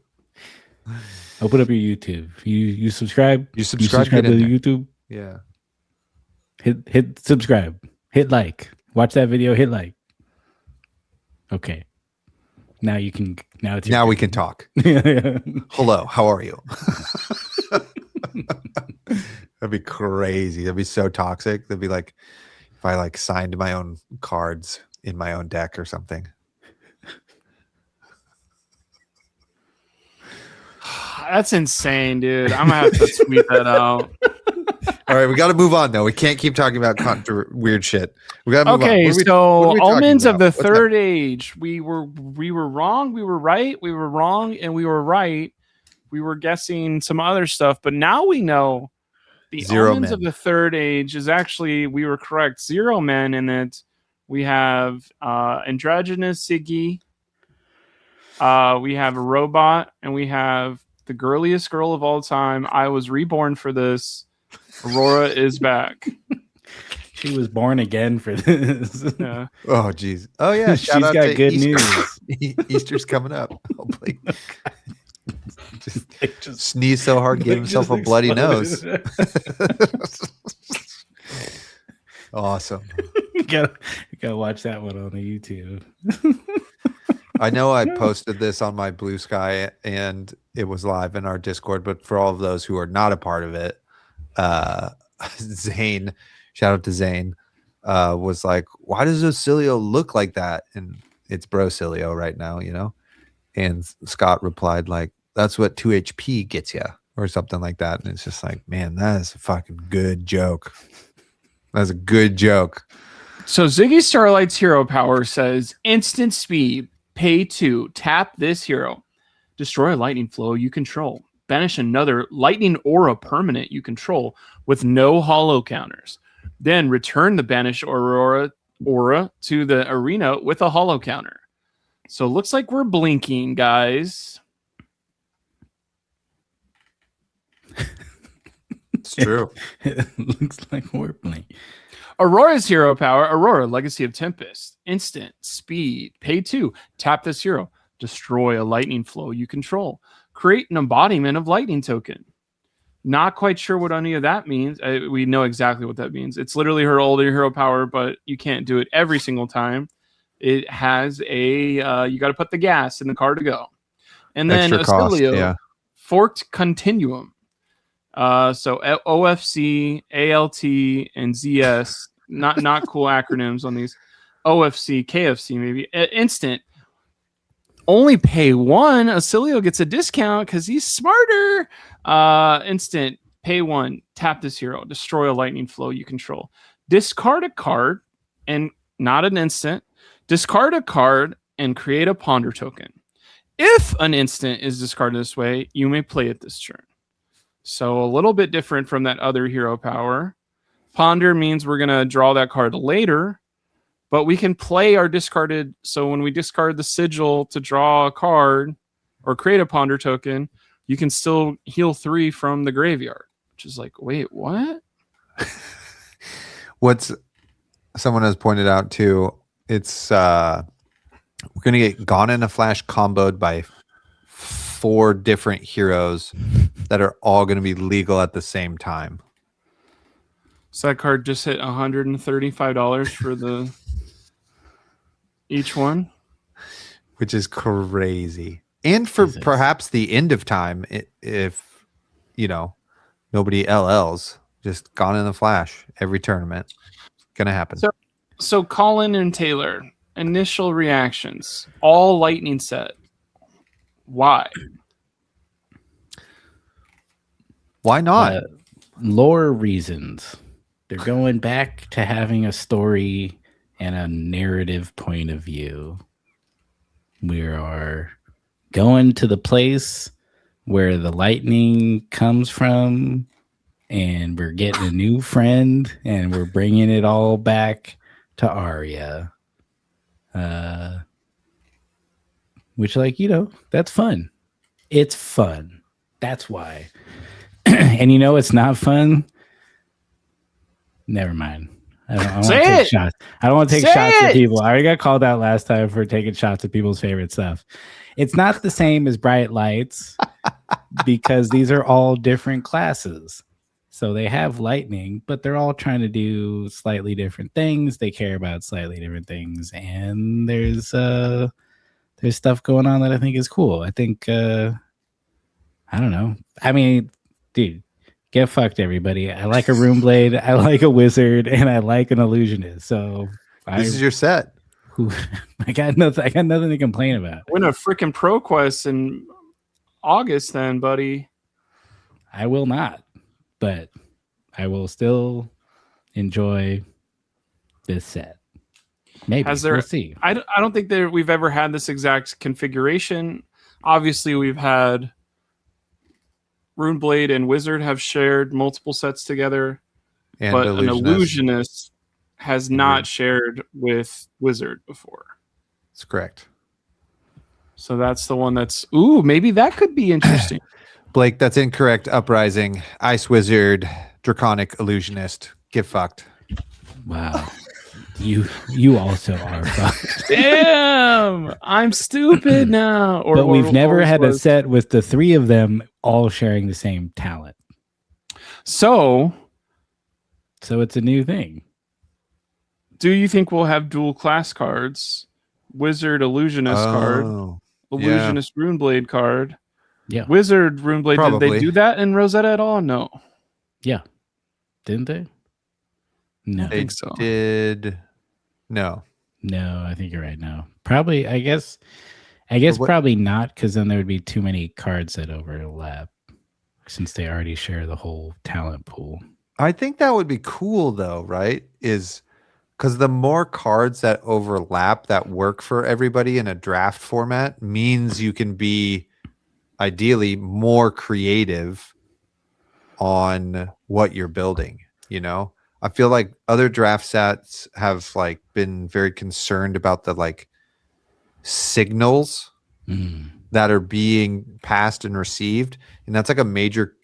Open up your YouTube. You subscribe. You subscribe to the YouTube. Yeah. Hit subscribe. Hit like. Watch that video. Hit like. Okay. Now you can. Now we can talk. Yeah. Hello. How are you? That'd be crazy. That'd be so toxic. That'd be like if I like signed my own cards in my own deck or something. That's insane, dude. I'm gonna have to tweet that out. All right, we got to move on though. We can't keep talking about weird shit. We got to move on. Okay, What so are we talking omens of about? the What's third age. We were wrong. We were right. We were wrong, and we were right. We were guessing some other stuff, but now we know the Zero omens men. of the third age is actually, we were correct. 0 men in it. We have androgynous Siggy. We have a robot, and we have the girliest girl of all time. I was reborn for this. Aurora is back. She was born again for this. Yeah. Oh, geez. Oh, yeah. She's got good news. Easter's coming up. Oh, just sneeze so hard, give himself a bloody nose. Awesome. you gotta watch that one on the YouTube. I know I posted this on my BlueSky and it was live in our Discord, but for all of those who are not a part of it, Zane, shout out to Zane, was like, why does Ocilio look like that? And it's Brocilio right now, you know? And Scott replied like, that's what 2 HP gets you or something like that. And it's just like, man, that is a fucking good joke. That's a good joke. So Ziggy Starlight's hero power says instant speed, pay 2, tap this hero, destroy a lightning flow you control, banish another lightning aura permanent you control with no hollow counters, then return the banished aura to the arena with a hollow counter. So it looks like we're blinking, guys. It's true. It looks like we're playing. Aurora's hero power, Aurora, Legacy of Tempest. Instant, speed, pay 2, tap this hero, destroy a lightning flow you control, create an embodiment of lightning token. Not quite sure what any of that means. We know exactly what that means. It's literally her older hero power, but you can't do it every single time. It has a, you got to put the gas in the car to go. And then Ocilio, Forked Continuum. So OFC, ALT, and ZS, not cool acronyms on these. OFC, KFC, maybe. Instant. Only pay 1. Ocilio gets a discount because he's smarter. Instant. Pay 1. Tap this hero. Destroy a lightning flow you control. Discard a card, and not an instant. Discard a card and create a ponder token. If an instant is discarded this way, you may play it this turn. So a little bit different from that other hero power. Ponder means we're going to draw that card later, but we can play our discarded. So when we discard the sigil to draw a card or create a ponder token, you can still heal 3 from the graveyard, which is like, wait, what? What's someone has pointed out too, it's we're going to get Gone in a Flash comboed by 4 different heroes that are all going to be legal at the same time. So that card just hit $135 for the each one, which is crazy. And for perhaps the end of time, if you know nobody LLs, just Gone in the Flash every tournament, gonna happen. So Colin and Taylor, initial reactions, all lightning set. Why? Why not? Lore reasons. They're going back to having a story and a narrative point of view. We are going to the place where the lightning comes from, and we're getting a new friend, and we're bringing it all back to Arya. Which, like, you know, that's fun. It's fun. That's why. And you know it's not fun? Never mind. I don't want to take shots. I don't want to take shots at people. I already got called out last time for taking shots at people's favorite stuff. It's not the same as Bright Lights because these are all different classes. So they have lightning, but they're all trying to do slightly different things. They care about slightly different things. And there's stuff going on that I think is cool. I think, I don't know. I mean, dude, get fucked, everybody. I like a Rune Blade, I like a wizard, and I like an illusionist. So this is your set. I got nothing to complain about. Win a freaking Pro Quest in August then, buddy. I will not, but I will still enjoy this set. Maybe we'll see. I don't think that we've ever had this exact configuration. Obviously, we've had Runeblade and Wizard have shared multiple sets together, And but an illusionist has not shared with Wizard before. That's correct. So that's the one that's maybe that could be interesting. Blake, that's incorrect. Uprising, Ice Wizard, Draconic Illusionist. Get fucked. Wow. You also are fucked. Damn, I'm stupid now. But we've never had a set with the three of them all sharing the same talent. So it's a new thing. Do you think we'll have dual class cards? Wizard Illusionist card, Illusionist Runeblade card. Yeah. Wizard Runeblade. Probably. Did they do that in Rosetta at all? No. Yeah. Didn't they? No. I think so. Did no. No, I think you're right. No. Probably, I guess what- probably not, because then there would be too many cards that overlap since they already share the whole talent pool. I think that would be cool though, right? Is because the more cards that overlap that work for everybody in a draft format means you can be ideally more creative on what you're building. You know, I feel like other draft sets have like been very concerned about the like signals that are being passed and received, and that's like a major,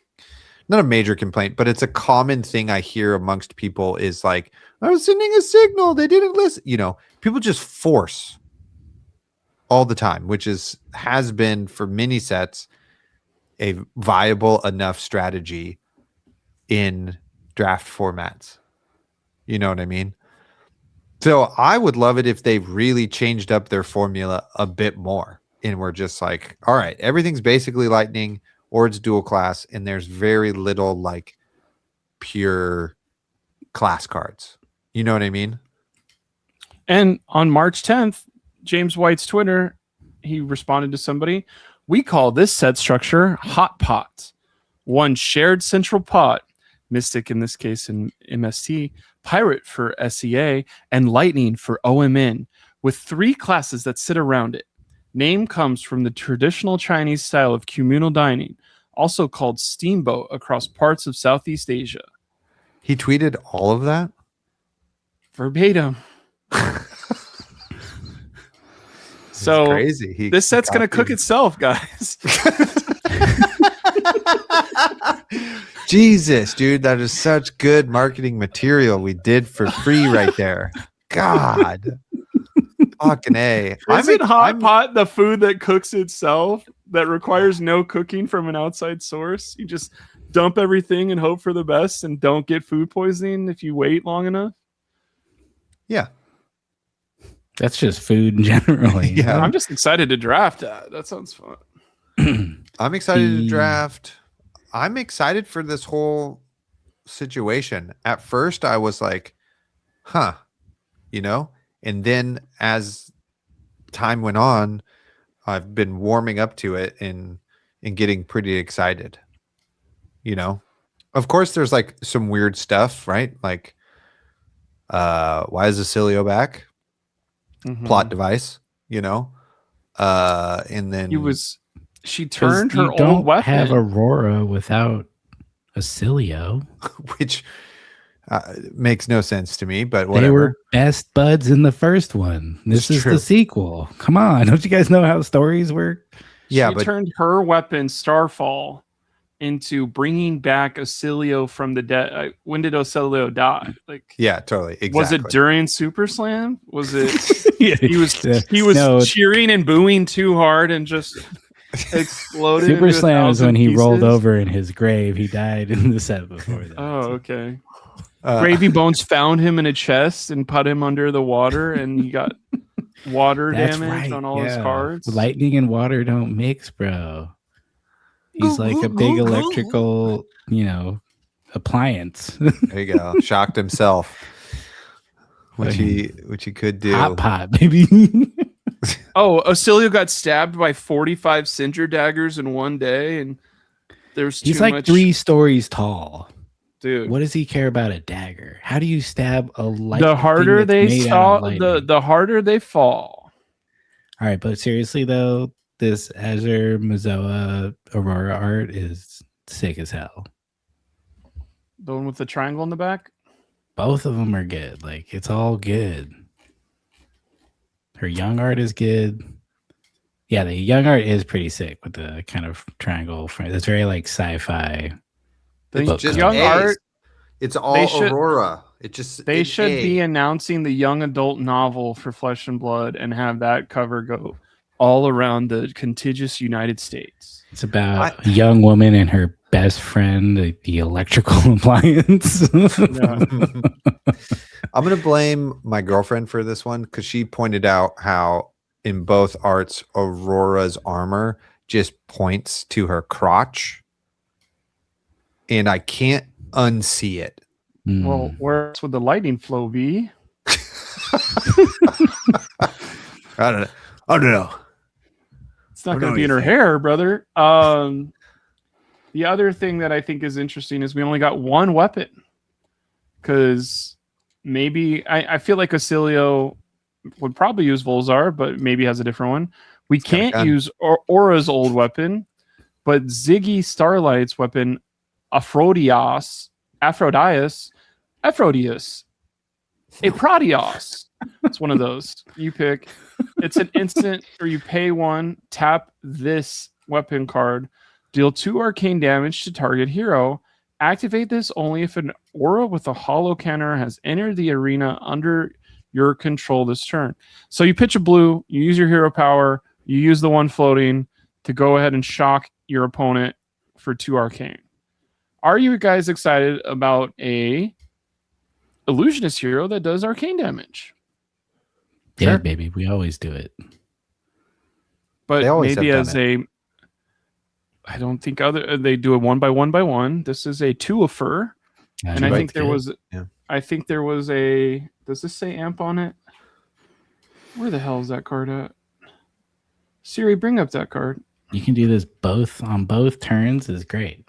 not a major complaint, but it's a common thing I hear amongst people is like, I was sending a signal, they didn't listen. You know, people just force all the time, which has been for many sets a viable enough strategy in draft formats. You know what I mean? So I would love it if they really changed up their formula a bit more and we're just like, all right, everything's basically lightning or it's dual class and there's very little like pure class cards. You know what I mean? And on March 10th, James White's Twitter, he responded to somebody. We call this set structure Hot Pot. One shared central pot, Mystic in this case in MST, Pirate for SEA, and Lightning for OMN, with three classes that sit around it. Name comes from the traditional Chinese style of communal dining, also called steamboat across parts of Southeast Asia. He tweeted all of that? Verbatim. So crazy. This set's going to cook itself, guys. Jesus, dude, that is such good marketing material we did for free right there. God. Fucking A. Isn't Hot Pot the food that cooks itself that requires no cooking from an outside source? You just dump everything and hope for the best and don't get food poisoning if you wait long enough? Yeah. That's just food generally. Yeah. I'm just excited to draft that. That sounds fun. I'm excited to draft. I'm excited for this whole situation. At first, I was like, huh, you know? And then as time went on, I've been warming up to it and getting pretty excited. You know? Of course, there's like some weird stuff, right? Like, why is Acilio back? Mm-hmm. Plot device, you know? And then she turned her don't old weapon. Have Aurora without Acilio, which makes no sense to me, but whatever. They were best buds in the first one. This is the sequel. Come on, don't you guys know how stories work? Yeah, she turned her weapon Starfall into bringing back Acilio from the dead. When did Acilio die? Like, yeah, totally. Exactly. Was it during Super Slam? Was it? he was cheering and booing too hard and just exploded. Super Slam is when he rolled over in his grave. He died in the set before that. Oh, okay. Gravy Bones found him in a chest and put him under the water, and he got water damage on all his cards. Lightning and water don't mix, bro. He's like a big electrical, appliance. There you go. Shocked himself, which he could do. Hot pot, baby. Oh, Acilio got stabbed by 45 Cinder daggers in one day, and he's like 3 stories tall. dude. What does he care about a dagger? How do you stab a light? The harder they fall, the the harder they fall. All right, but seriously though, this Azure Mazoa Aurora art is sick as hell. The one with the triangle in the back. Both of them are good. Like it's all good. Her young art is good. Yeah, the young art is pretty sick with the kind of triangle frame. It's very like sci-fi. It's just young A's. art. It's all Aurora. They should be announcing the young adult novel for Flesh and Blood and have that cover go all around the contiguous United States. It's about a young woman and her best friend, the electrical appliance. I'm going to blame my girlfriend for this one because she pointed out how in both arts, Aurora's armor just points to her crotch. And I can't unsee it. Well, where else would the lightning flow be? I don't know. It's not going to be in her hair, brother. The other thing that I think is interesting is we only got one weapon. Because maybe I feel like Acilio would probably use Volzar, but maybe has a different one. We can't use Aura's old weapon, but Ziggy Starlight's weapon, Aphrodisias, it's one of those. You pick. It's an instant, or you pay one, tap this weapon card, deal 2 arcane damage to target hero. Activate this only if an aura with a hollow counter has entered the arena under your control this turn. So you pitch a blue, you use your hero power, you use the one floating to go ahead and shock your opponent for 2 arcane. Are you guys excited about a illusionist hero that does arcane damage? Yeah, baby, we always do it. But maybe as a, I don't think they do it 1x1x1. This is a 2-fer, and I think there was. Yeah. I think there was a. Does this say amp on it? Where the hell is that card at? Siri, bring up that card. You can do this both on both turns. Is great.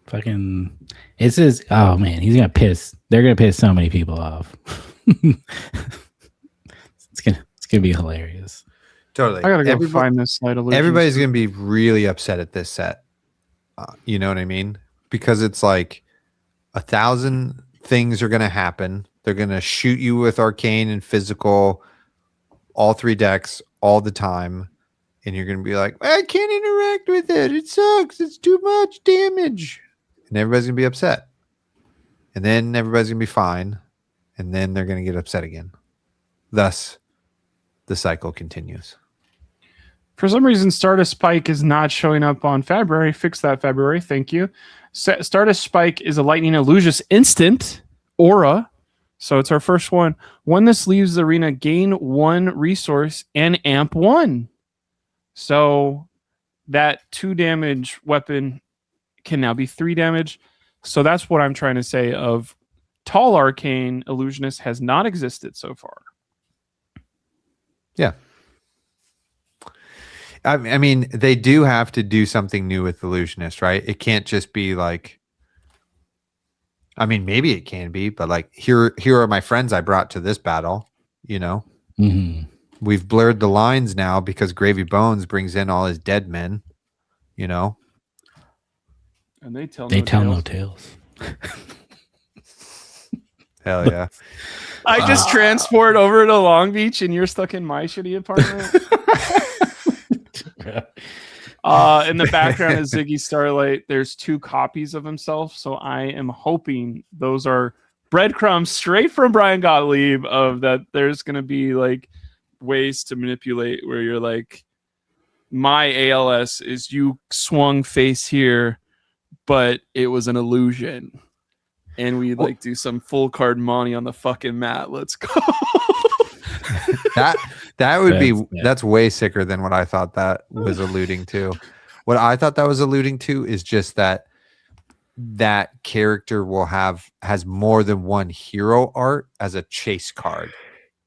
Fucking, it says, oh man, he's gonna piss. They're gonna piss so many people off. It's gonna be hilarious. Totally. I gotta go find this slide. Everybody's gonna be really upset at this set. You know what I mean? Because it's like 1,000 things are gonna happen. They're gonna shoot you with arcane and physical, all 3 decks all the time, and you're gonna be like, I can't interact with it. It sucks. It's too much damage. And everybody's going to be upset. And then everybody's going to be fine. And then they're going to get upset again. Thus, the cycle continues. For some reason, Stardust Spike is not showing up on February. Fix that, February. Thank you. Stardust Spike is a Lightning Illusius instant aura. So it's our first one. When this leaves the arena, gain 1 resource and amp 1. So that 2 damage weapon can now be 3 damage. So that's what I'm trying to say of Tall Arcane Illusionist has not existed so far. Yeah. I mean, they do have to do something new with Illusionist, right? It can't just be like, I mean, maybe it can be, but like, here are my friends I brought to this battle, you know? Mm-hmm. We've blurred the lines now because Gravy Bones brings in all his dead men, you know? And they tell no tales. Hell yeah. I just transport over to Long Beach and you're stuck in my shitty apartment. In the background is Ziggy Starlight. There's 2 copies of himself. So I am hoping those are breadcrumbs straight from Brian Gottlieb of that there's going to be like ways to manipulate where you're like, my ALS is you swung face here, but it was an illusion. And we like do some full card money on the fucking mat. Let's go. that would be that's way sicker than what I thought that was alluding to. What I thought that was alluding to is just that character has more than one hero art as a chase card,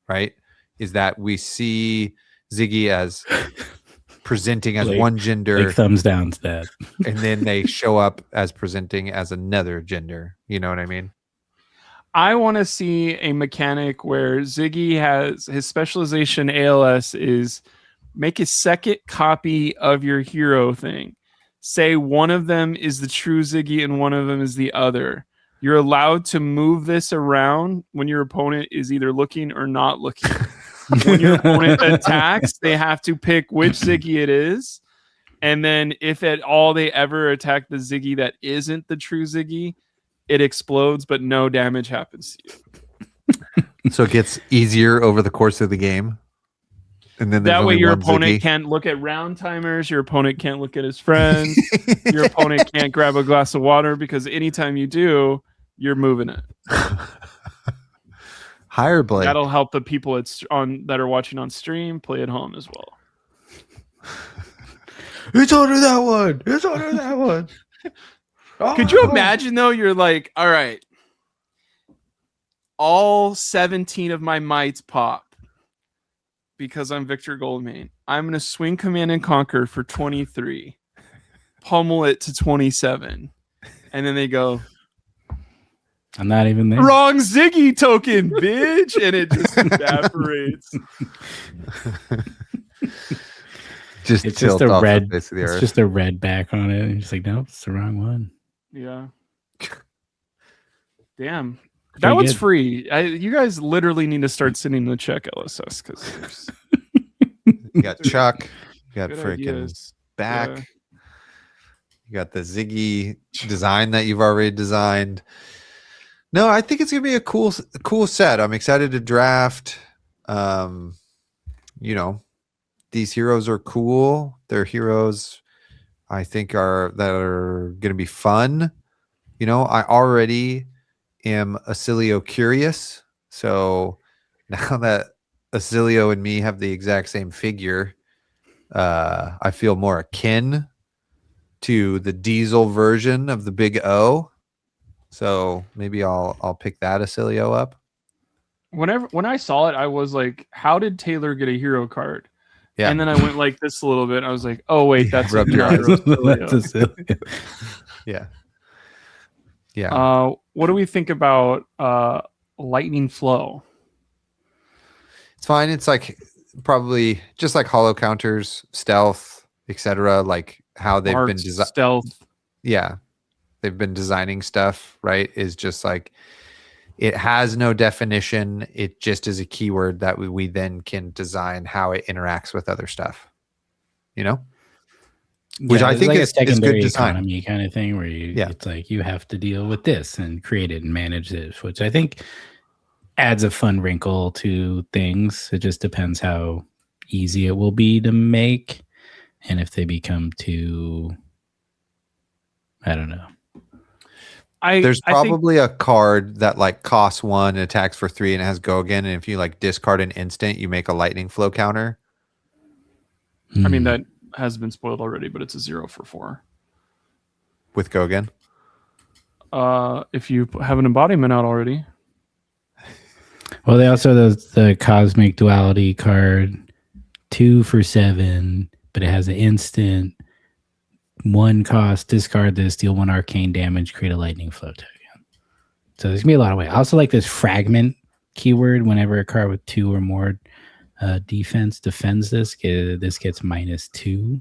right? Is that we see Ziggy as presenting as Blake- one gender, Like thumbs down to that. and then they show up as presenting as another gender. You know what I mean? I want to see a mechanic where Ziggy has his specialization ALS is make a second copy of your hero thing. Say one of them is the true Ziggy and one of them is the other. You're allowed to move this around when your opponent is either looking or not looking. When your opponent attacks, they have to pick which Ziggy it is. And then if at all they ever attack the Ziggy that isn't the true Ziggy, it explodes, but no damage happens to you. So it gets easier over the course of the game. And then That way only your one opponent Ziggy. can't look at round timers. Your opponent can't look at his friends. Your opponent can't grab a glass of water because anytime you do, you're moving it. Hire Blake. That'll help the people that are watching on stream play at home as well. It's under that one. It's under that one. Could you imagine though? You're like, all right, all 17 of my mites pop because I'm Victor Goldmain. I'm gonna swing Command and Conquer for 23, pummel it to 27, and then they go, I'm not even there. wrong Ziggy token, bitch, and it just evaporates. Just It's tilt just a off red. the face of the It's earth. just a red back on it. And you're just like, no, it's the wrong one. Yeah. Damn. That Pretty one's good. free. You guys literally need to start sending the check LSS because You got Chuck. You got good freaking ideas. back. Yeah. You got the Ziggy design that you've already designed. No, I think it's gonna be a cool set. I'm excited to draft. You know, these heroes are cool. They're heroes I think are gonna be fun. You know, I already am Acilio curious. So now that Acilio and me have the exact same figure, I feel more akin to the diesel version of the Big O. So maybe I'll pick that Acilio up. When I saw it, I was like, how did Taylor get a hero card? Yeah. And then I went like this a little bit. I was like, oh wait, that's a rubbed your hero. eyes. That's a silly- Yeah. Yeah. What do we think about Lightning Flow? It's fine. It's like probably just like hollow counters, stealth, etc. Like how they've been Arcs, designed. stealth. Yeah. They've been designing stuff, right? Is just like it has no definition. It just is a keyword that we then can design how it interacts with other stuff. You know? Which I it's think like is a secondary good design. economy kind of thing where it's like you have to deal with this and create it and manage this, which I think adds a fun wrinkle to things. It just depends how easy it will be to make and if they become too, I don't know. There's I think probably a card that like costs 1 and attacks for 3 and it has go again. And if you like discard an instant, you make a lightning flow counter. I mean, that has been spoiled already, but it's a 0 for 4. With go again. If you have an embodiment out already. Well, they also have the cosmic duality card, 2 for 7, but it has an instant 1 cost, discard this, deal 1 arcane damage, create a lightning flow token. So there's gonna be a lot of ways. I also like this fragment keyword. Whenever a card with 2 or more defense defends this gets -2.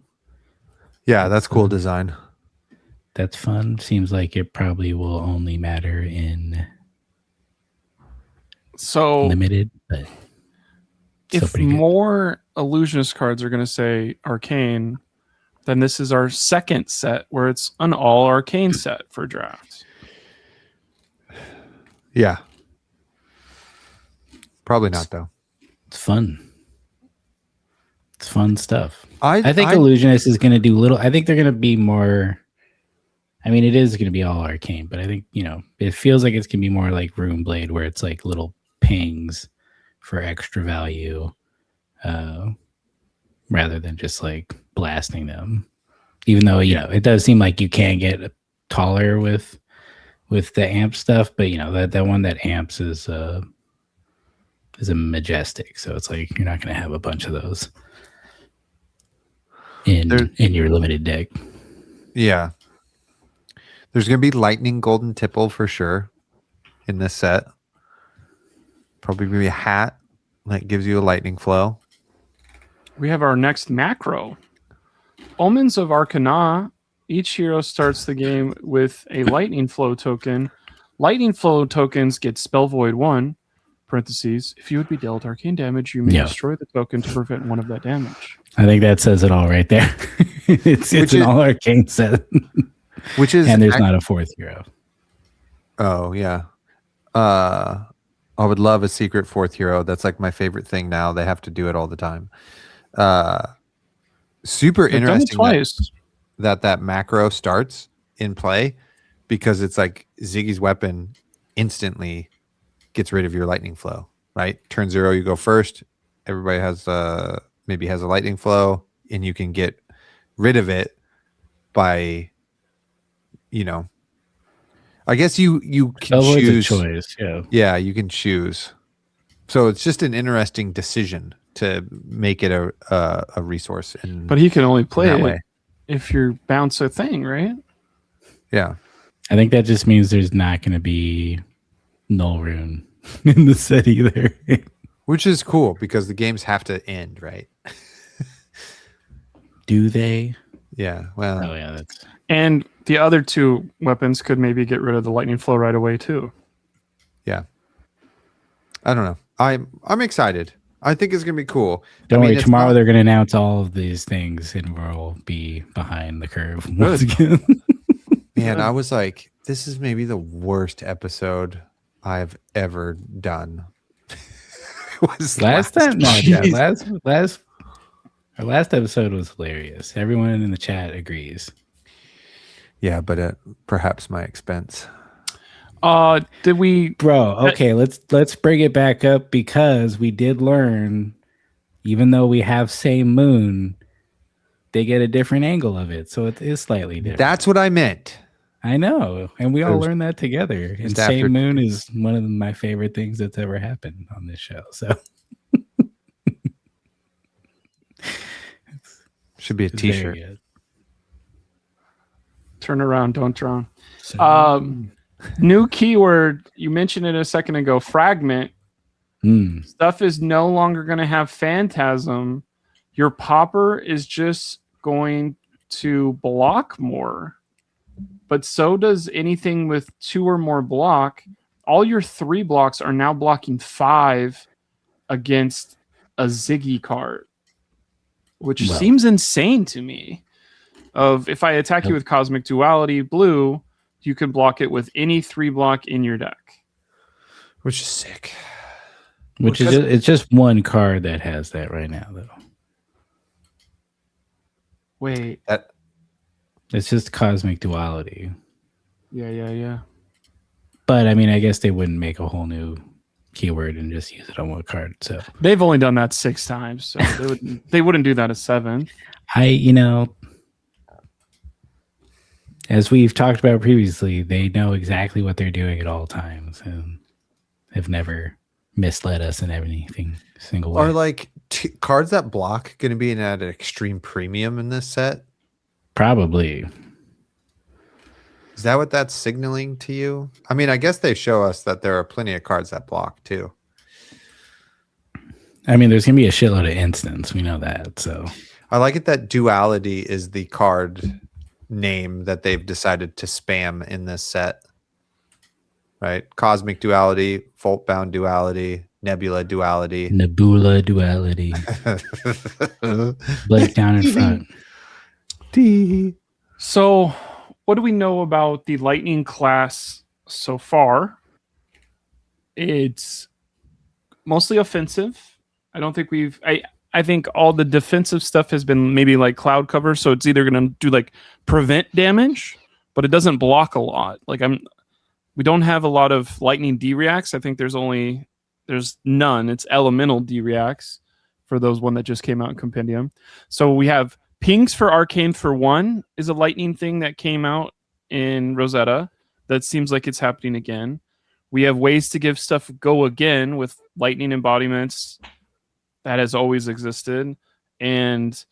Yeah, that's cool design. That's fun. Seems like it probably will only matter in So limited, but still if pretty good. more illusionist cards are going to say arcane, then this is our second set where it's an all arcane set for drafts. Yeah. Probably not though. It's fun. It's fun stuff. I think Illusionist is going to do little. I think they're going to be more. I mean, it is going to be all arcane, but I think, it feels like it's going to be more like Rune Blade, where it's like little pings for extra value rather than just like blasting them. Even though, it does seem like you can get taller with the amp stuff, but that one that amps is a majestic. So it's like you're not going to have a bunch of those. in your limited deck. Yeah. There's going to be lightning golden tipple for sure in this set. Probably be a hat that gives you a lightning flow. We have our next macro. Omens of Arcana. Each hero starts the game with a lightning flow token. Lightning flow tokens get spell void 1, parentheses. If you would be dealt arcane damage, you may destroy the token to prevent 1 of that damage. I think that says it all right there. it's an all arcane set. Which is, and there's not a 4th hero. Oh yeah. I would love a secret 4th hero. That's like my favorite thing now. They have to do it all the time. Super interesting that macro starts in play, because it's like Ziggy's weapon instantly gets rid of your lightning flow, right? Turn 0, you go first. Everybody has maybe has a lightning flow, and you can get rid of it by, I guess you can choose. A choice, yeah, you can choose. So it's just an interesting decision to make it a resource. But he can only play it if you bounce a thing, right? Yeah. I think that just means there's not going to be null rune in the set either. Which is cool, because the games have to end, right? Do they? Yeah. Well. Oh yeah, that's. And the other 2 weapons could maybe get rid of the lightning flow right away too. Yeah. I don't know. I'm excited. I think it's gonna be cool. Don't worry. Tomorrow they're gonna announce all of these things, and we'll be behind the curve once again. Man, I was like, this is maybe the worst episode I've ever done. Last our last episode was hilarious. Everyone in the chat agrees. Yeah, but at perhaps my expense. Did we, bro? Okay, let's bring it back up, because we did learn, even though we have same moon, they get a different angle of it, so it is slightly different. That's what I meant. I know, and we all learned that together. And same moon is one of my favorite things that's ever happened on this show. So should be a T-shirt. Turn around, don't drown. New keyword, you mentioned it a second ago, fragment. Stuff is no longer going to have phantasm. Your popper is just going to block more. But so does anything with 2 or more block. All your 3 blocks are now blocking 5 against a Ziggy card, which seems insane to me. If I attack you with Cosmic Duality blue, you can block it with any 3 block in your deck, which is sick. It's just one card that has that right now, though. Wait, it's just Cosmic Duality. Yeah. But I mean, I guess they wouldn't make a whole new keyword and just use it on one card. So they've only done that 6 times, so they wouldn't do that a 7. As we've talked about previously, they know exactly what they're doing at all times, and have never misled us in anything single way. Are like cards that block going to be at an extreme premium in this set? Probably. Is that what that's signaling to you? I mean, I guess they show us that there are plenty of cards that block too. I mean, there's going to be a shitload of instants. We know that. So I like it that duality is the card name that they've decided to spam in this set. Right? Cosmic Duality, Fault-Bound Duality, Nebula Duality. Blake down in front. So, what do we know about the Lightning class so far? It's mostly offensive. I don't think I think all the defensive stuff has been maybe like cloud cover, so it's either going to do like prevent damage, but it doesn't block a lot. We don't have a lot of lightning D-reacts. I think there's none. It's elemental D-reacts for those one that just came out in Compendium. So we have pings for Arcane for 1 is a lightning thing that came out in Rosetta. That seems like it's happening again. We have ways to give stuff go again with lightning embodiments. That has always existed. And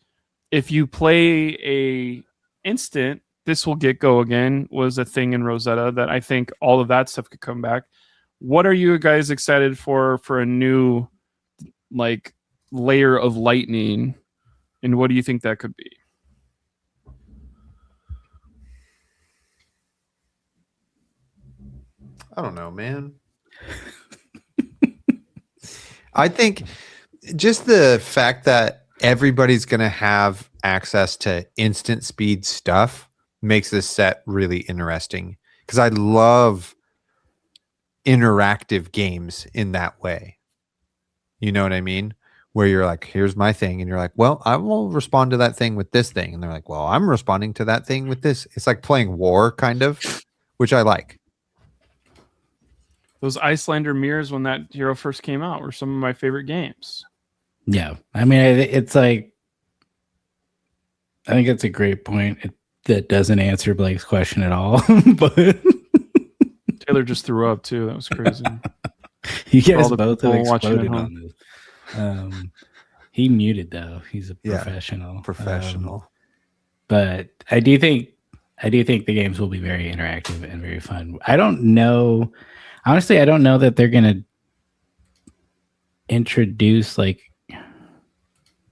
if you play a instant, this will get go again was a thing in Rosetta that I think all of that stuff could come back. What are you guys excited for a new like layer of lightning, and what do you think that could be? I don't know, man. I think just the fact that everybody's going to have access to instant speed stuff makes this set really interesting, because I love interactive games in that way. You know what I mean? Where you're like, here's my thing. And you're like, well, I will respond to that thing with this thing. And they're like, well, I'm responding to that thing with this. It's like playing war kind of, which I like. Those Icelander mirrors when that hero first came out were some of my favorite games. Yeah. I mean, it's like, I think it's a great point. That doesn't answer Blake's question at all. But Taylor just threw up too. That was crazy. You guys both have exploded on this. He muted though. He's a professional. But I do think the games will be very interactive and very fun. I don't know. Honestly, I don't know that they're gonna introduce like.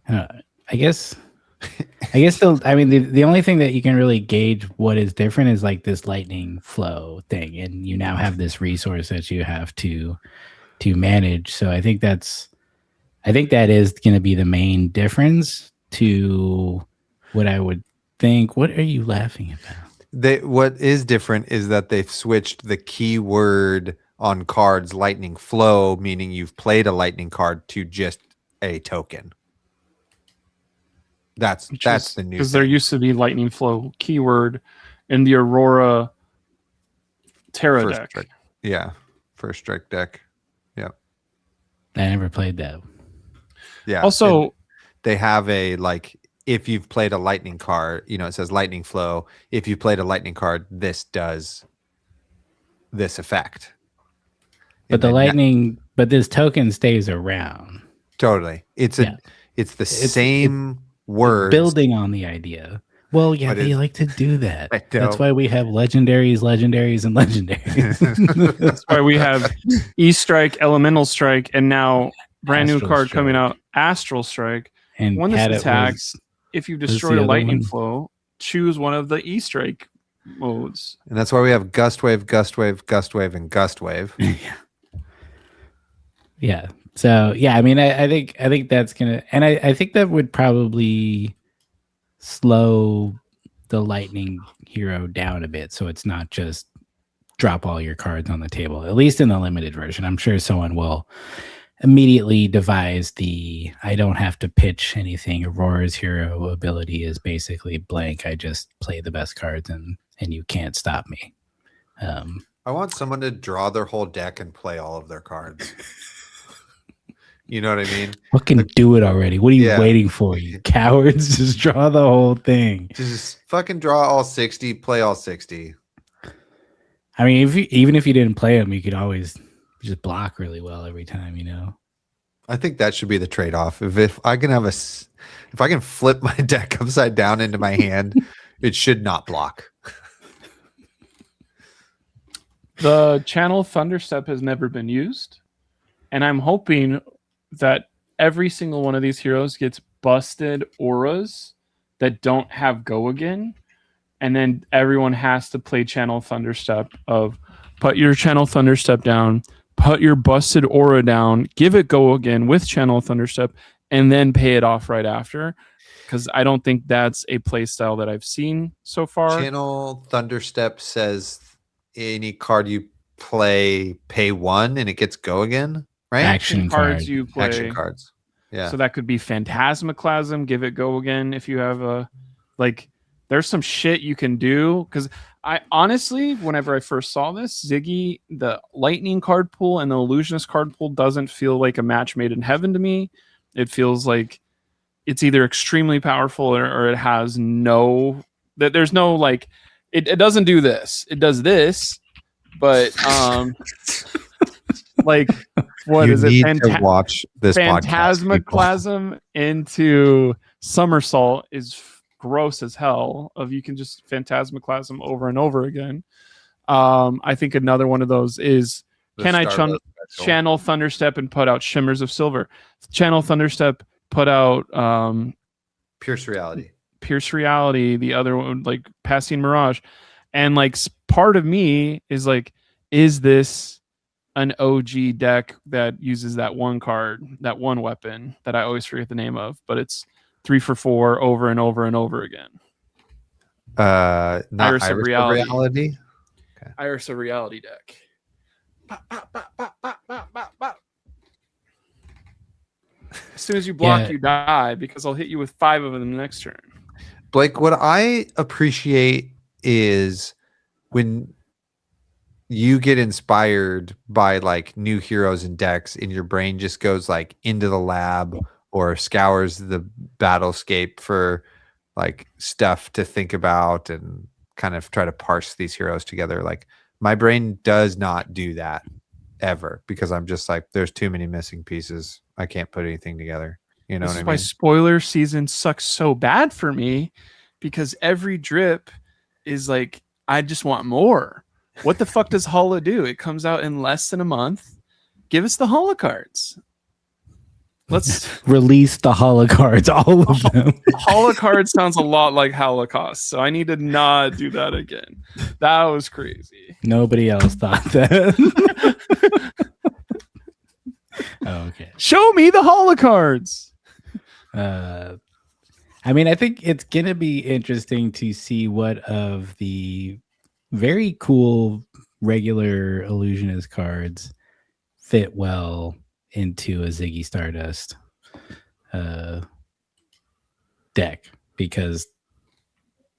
I guess the only thing that you can really gauge what is different is like this lightning flow thing, and you now have this resource that you have to manage. So I think that is going to be the main difference to what I would think. What are you laughing about? What is different is that they've switched the keyword on cards lightning flow, meaning you've played a lightning card, to just a token. That's the new, because there used to be lightning flow keyword in the Aurora Terra first deck. First strike deck. Yeah. I never played that. Yeah. Also, they have a like, if you've played a lightning card, it says lightning flow. If you played a lightning card, this does this effect. But but this token stays around. Totally. It's the same words. Building on the idea. Well, yeah, they like to do that. That's why we have legendaries, and legendaries. That's why we have E-Strike, Elemental Strike, and now brand new card coming out, Astral Strike. And when this attacks, if you destroy a lightning flow, choose one of the E-Strike modes. And that's why we have Gust Wave, Gust Wave, Gust Wave, and Gust Wave. Yeah. So yeah, I mean, I think that's gonna, and I think that would probably slow the lightning hero down a bit, so it's not just drop all your cards on the table. At least in the limited version, I'm sure someone will immediately devise I don't have to pitch anything. Aurora's hero ability is basically blank. I just play the best cards, and you can't stop me. I want someone to draw their whole deck and play all of their cards. You know what I mean? Fucking do it already. What are you waiting for, you cowards? Just draw the whole thing. Just fucking draw all 60, play all 60. I mean, even if you didn't play them, you could always just block really well every time, I think that should be the trade-off. If I can flip my deck upside down into my hand, it should not block. The channel Thunderstep has never been used, and I'm hoping that every single one of these heroes gets busted auras that don't have go again, and then everyone has to play channel Thunderstep of put your channel Thunderstep down, put your busted aura down, give it go again with channel Thunderstep, and then pay it off right after, because I don't think that's a play style that I've seen so far. Channel Thunderstep says any card you play, pay 1 and it gets go again, right? Action cards you play. Action cards. Yeah. So that could be Phantasmaclasm, give it go again if you have there's some shit you can do, because I honestly, whenever I first saw this, Ziggy, the Lightning card pool and the Illusionist card pool doesn't feel like a match made in heaven to me. It feels like it's either extremely powerful or it has there's no like, it doesn't do this. It does this, but like, what you is it? Need to watch this Phantasmaclasm into Somersault is gross as hell. You can just Phantasmaclasm over and over again. I think another one of those is can I channel Thunderstep and put out Shimmers of Silver? Channel Thunderstep, put out Pierce Reality. Pierce Reality, the other one, like Passing Mirage. And like part of me is like, is this an OG deck that uses that one card, that one weapon that I always forget the name of, but it's 3 for 4 over and over and over again? Not Iris of Reality. Okay. Iris of Reality deck. As soon as you block, you die, because I'll hit you with 5 of them the next turn. Blake, what I appreciate is when you get inspired by like new heroes and decks, and your brain just goes like into the lab or scours the battlescape for like stuff to think about and kind of try to parse these heroes together. Like my brain does not do that ever, because I'm just like, there's too many missing pieces. I can't put anything together. You know what I mean? This is why spoiler season sucks so bad for me, because every drip is like, I just want more. What the fuck does Holo do? It comes out in less than a month. Give us the Holo cards. Let's release the Holo cards, all of them. Holo cards sounds a lot like Holocaust, so I need to not do that again. That was crazy. Nobody else thought that. Oh, okay. Show me the Holo cards. I mean, I think it's gonna be interesting to see what of the very cool regular illusionist cards fit well into a Ziggy Stardust deck, because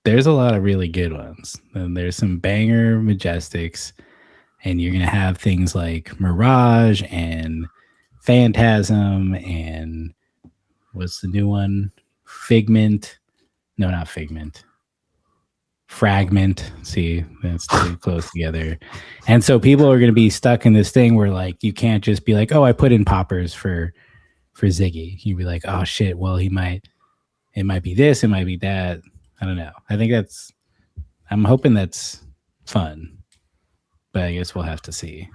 there's a lot of really good ones, and there's some banger Majestics, and you're gonna have things like Mirage and Phantasm and what's the new one? Figment. No, not Figment. Fragment. See, that's too close together. And so people are going to be stuck in this thing where like you can't just be like, oh, I put in poppers for Ziggy. You'd be like, oh shit, well it might be this, it might be that. I don't know. I'm hoping that's fun, but I guess we'll have to see.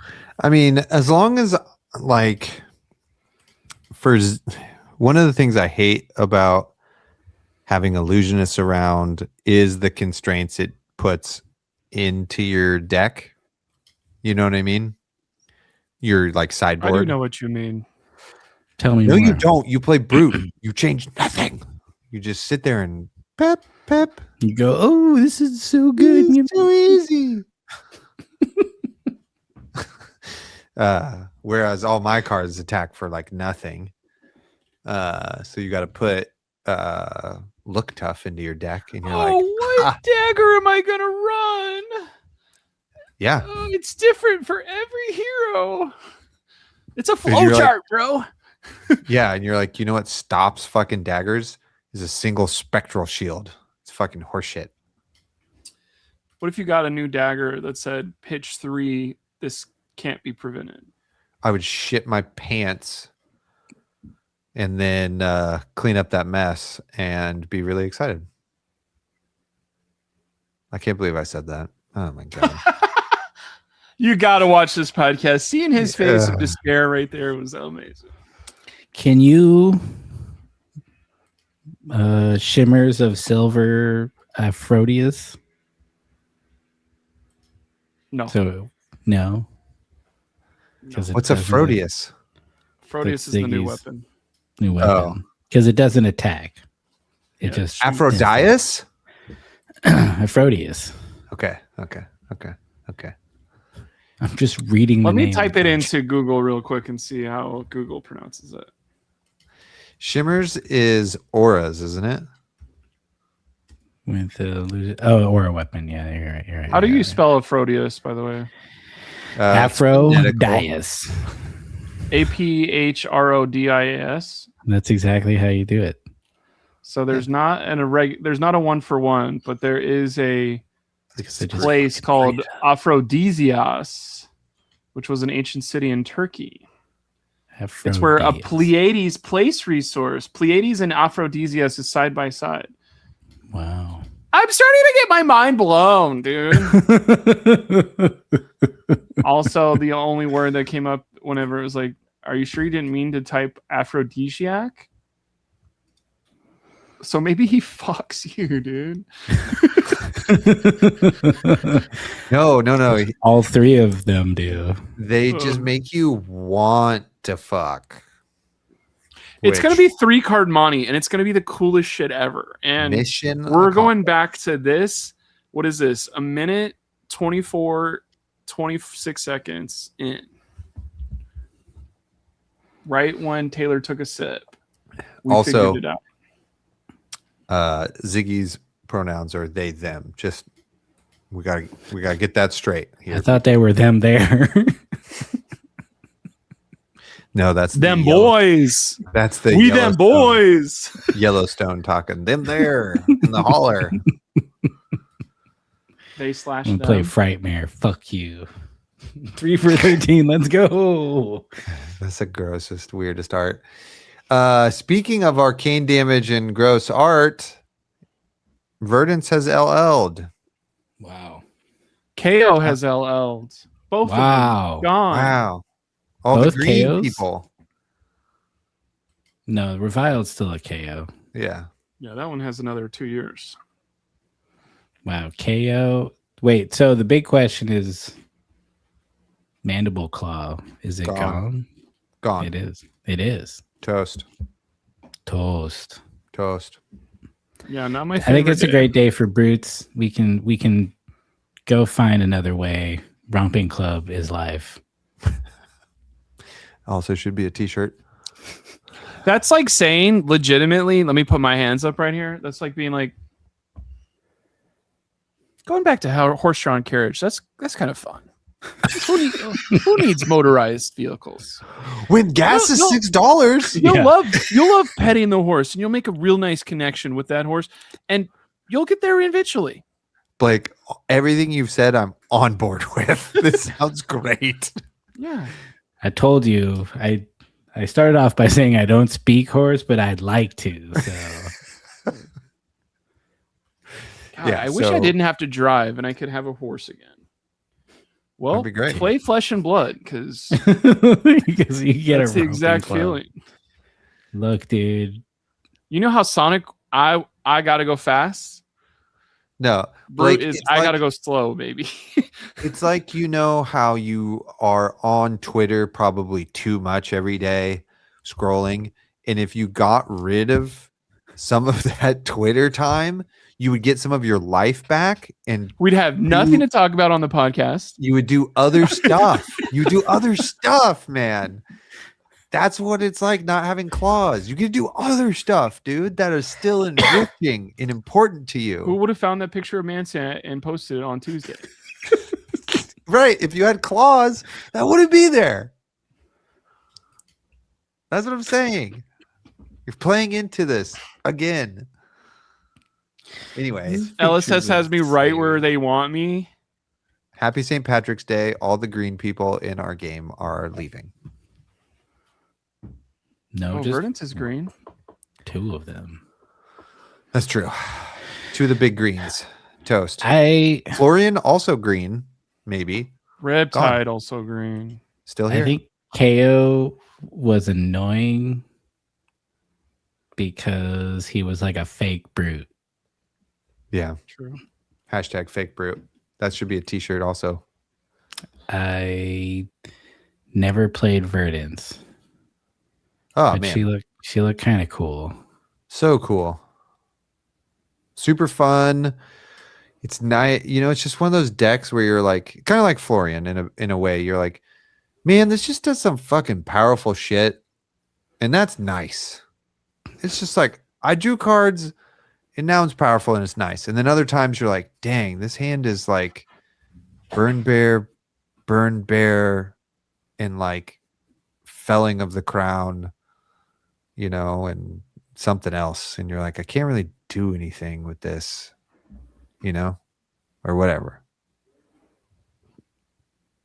I mean, as long as like one of the things I hate about having illusionists around is the constraints it puts into your deck. You know what I mean? Your like sideboard. I do know what you mean. Tell me more. No, you don't. You play brute. You change nothing. You just sit there and pep. You go, oh, this is so good. It's so easy. Whereas all my cards attack for like nothing. So you got to put Look Tough into your deck, and you're like, what dagger am I gonna run? Yeah, it's different for every hero. It's a flow chart, bro. Yeah, and you're like, you know what stops fucking daggers is a single spectral shield. It's fucking horseshit. What if you got a new dagger that said pitch 3? This can't be prevented. I would shit my pants and then clean up that mess and be really excited. I can't believe I said that. Oh my God. You got to watch this podcast. Seeing his face of despair right there was amazing. Can you Shimmers of Silver Aphrodisias? No. So no. What's Aphrodisias? Aphrodisias is the new weapon. New weapon. Because it doesn't attack. It just Aphrodisias? Aphrodisias. Okay. I'm just reading the Let name. me type it into Google real quick and see how Google pronounces it. Shimmers is auras, isn't it? With aura weapon. Yeah, you're right. How do you spell Aphrodisias, by the way? Aphrodisias. Aphrodias. That's exactly how you do it. So there's not a 1-for-1, but there is a place called Aphrodisias, which was an ancient city in Turkey. It's where a Aphrodite. Pleiades place resource. Pleiades and Aphrodisias is side by side. Wow. I'm starting to get my mind blown, dude. Also, the only word that came up whenever it was like, are you sure you didn't mean to type aphrodisiac? So maybe he fucks you, dude. No. All three of them do. They just make you want to fuck. It's going to be 3-card money, and it's going to be the coolest shit ever. And mission. we're going back to this. What is this? A minute, 24, 26 seconds in. Right when Taylor took a sip. We Also, figured it out. Ziggy's pronouns are they, them. Just we gotta get that straight here. I thought they were them there. No, that's them boys. That's the we them boys. Yellowstone talking. Them there in the holler. They slash I'm them. play Frightmare. Fuck you. 3 for 13. Let's go. That's the grossest, weirdest art. Speaking of arcane damage and gross art, Verdance has LL'd. Wow. Kayo has LL'd. Both of them gone. Wow. All Both the green KOs? people. No, Reviled's still a KO. Yeah. Yeah, that one has another 2 years. Wow. KO. Wait, so the big question is Mandible Claw. Is it gone? Gone. It is. It is. Toast. Yeah, not my favorite. I think it's a day. great day for brutes. We can go find another way. Romping Club is life. Also should be a t-shirt. That's like saying legitimately, let me put my hands up right here. That's like being like going back to how horse-drawn carriage. That's kind of fun. Who needs motorized vehicles? When gas is $6. You'll love petting the horse, and you'll make a real nice connection with that horse, and you'll get there eventually. Blake, everything you've said, I'm on board with. This sounds great. Yeah. I told you, I started off by saying I don't speak horse, but I'd like to. So God, I wish I didn't have to drive and I could have a horse again. Well, That'd be great. play Flesh and Blood because you get that's a the exact Romping Club. feeling. Look, dude. You know how Sonic, I gotta go fast. No, Brute Blake, is it's I like- gotta go slow, baby. It's like, you know how you are on Twitter probably too much every day scrolling, and if you got rid of some of that Twitter time, you would get some of your life back, and We'd have nothing to talk about on the podcast. you would do other stuff. You do other stuff, man. That's what it's like not having claws. You can do other stuff, dude, that is still enriching and important to Who you. would have found that picture of Manson and posted it on Tuesday? Right. If you had claws, that wouldn't be there. That's what I'm saying. You're playing into this again. Anyways, LSS has me right where they want me. happy St. Patrick's Day. All the green people in our game are leaving. No, Oh, just Verdance is green. 2 of them. That's true. 2 of the big greens. Toast. I Florian, also green, maybe. Riptide also green. Still here. think KO was annoying because he was like a fake brute. Yeah. True. Hashtag fake brute. That should be a t-shirt also. I never played Verdance. Oh, but man. she looked kind of cool. So cool. Super fun. It's nice. You know, it's just one of those decks where you're like, kind of like Florian in a way. You're like, man, this just does some fucking powerful shit. And that's nice. It's just like, I drew cards and now it's powerful and it's nice. And then other times you're like, dang, this hand is like burn bear, and like felling of the crown, you know, and something else. And you're like, I can't really do anything with this, you know, or whatever.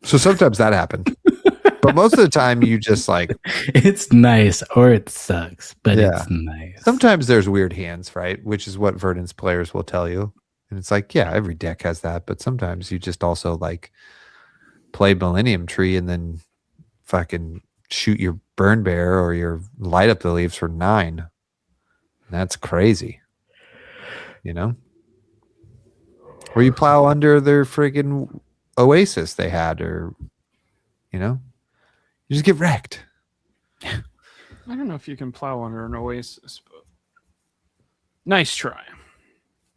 So sometimes that happened. But most of the time, you just like, It's nice or it sucks, but Yeah. it's nice. sometimes there's weird hands, right? Which is what Verdance players will tell you. And it's like, yeah, every deck has that. But sometimes you just also like play Millennium Tree and then fucking shoot your Burn Bear or your Light Up the Leaves for 9. That's crazy. You know? Or you plow under their friggin' Oasis they had, or, you know? You just get wrecked. I don't know if you can plow under an Oasis, but nice try.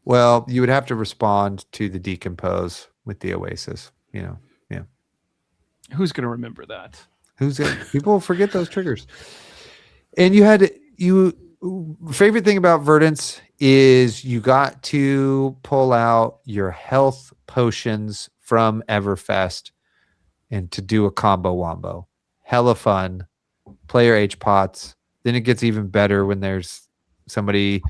Well, you would have to respond to the decompose with the Oasis, you know? Yeah. Who's going to remember that? People forget those triggers. And favorite thing about Verdance is you got to pull out your health potions from Everfest and to do a combo wombo. Hella fun. Player H pots. Then it gets even better when there's somebody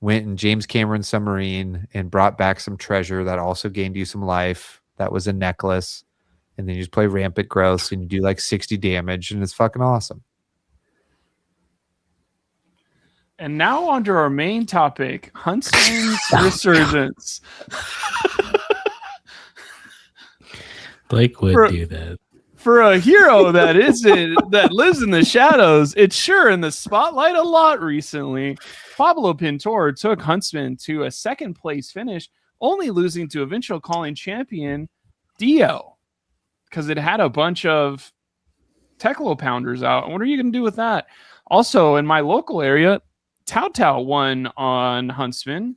went in James Cameron submarine and brought back some treasure that also gained you some life. That was a necklace. And then you just play Rampant Growth and you do like 60 damage, and it's fucking awesome. And now on to our main topic, Huntsman's Resurgence. Blake would do that. For a hero that lives in the shadows, it's sure in the spotlight a lot recently. Pablo Pintor took Huntsman to a second place finish, only losing to eventual calling champion Dio, because it had a bunch of Teclo Pounders out. What are you going to do with that? Also, in my local area, Tao Tao won on Huntsman.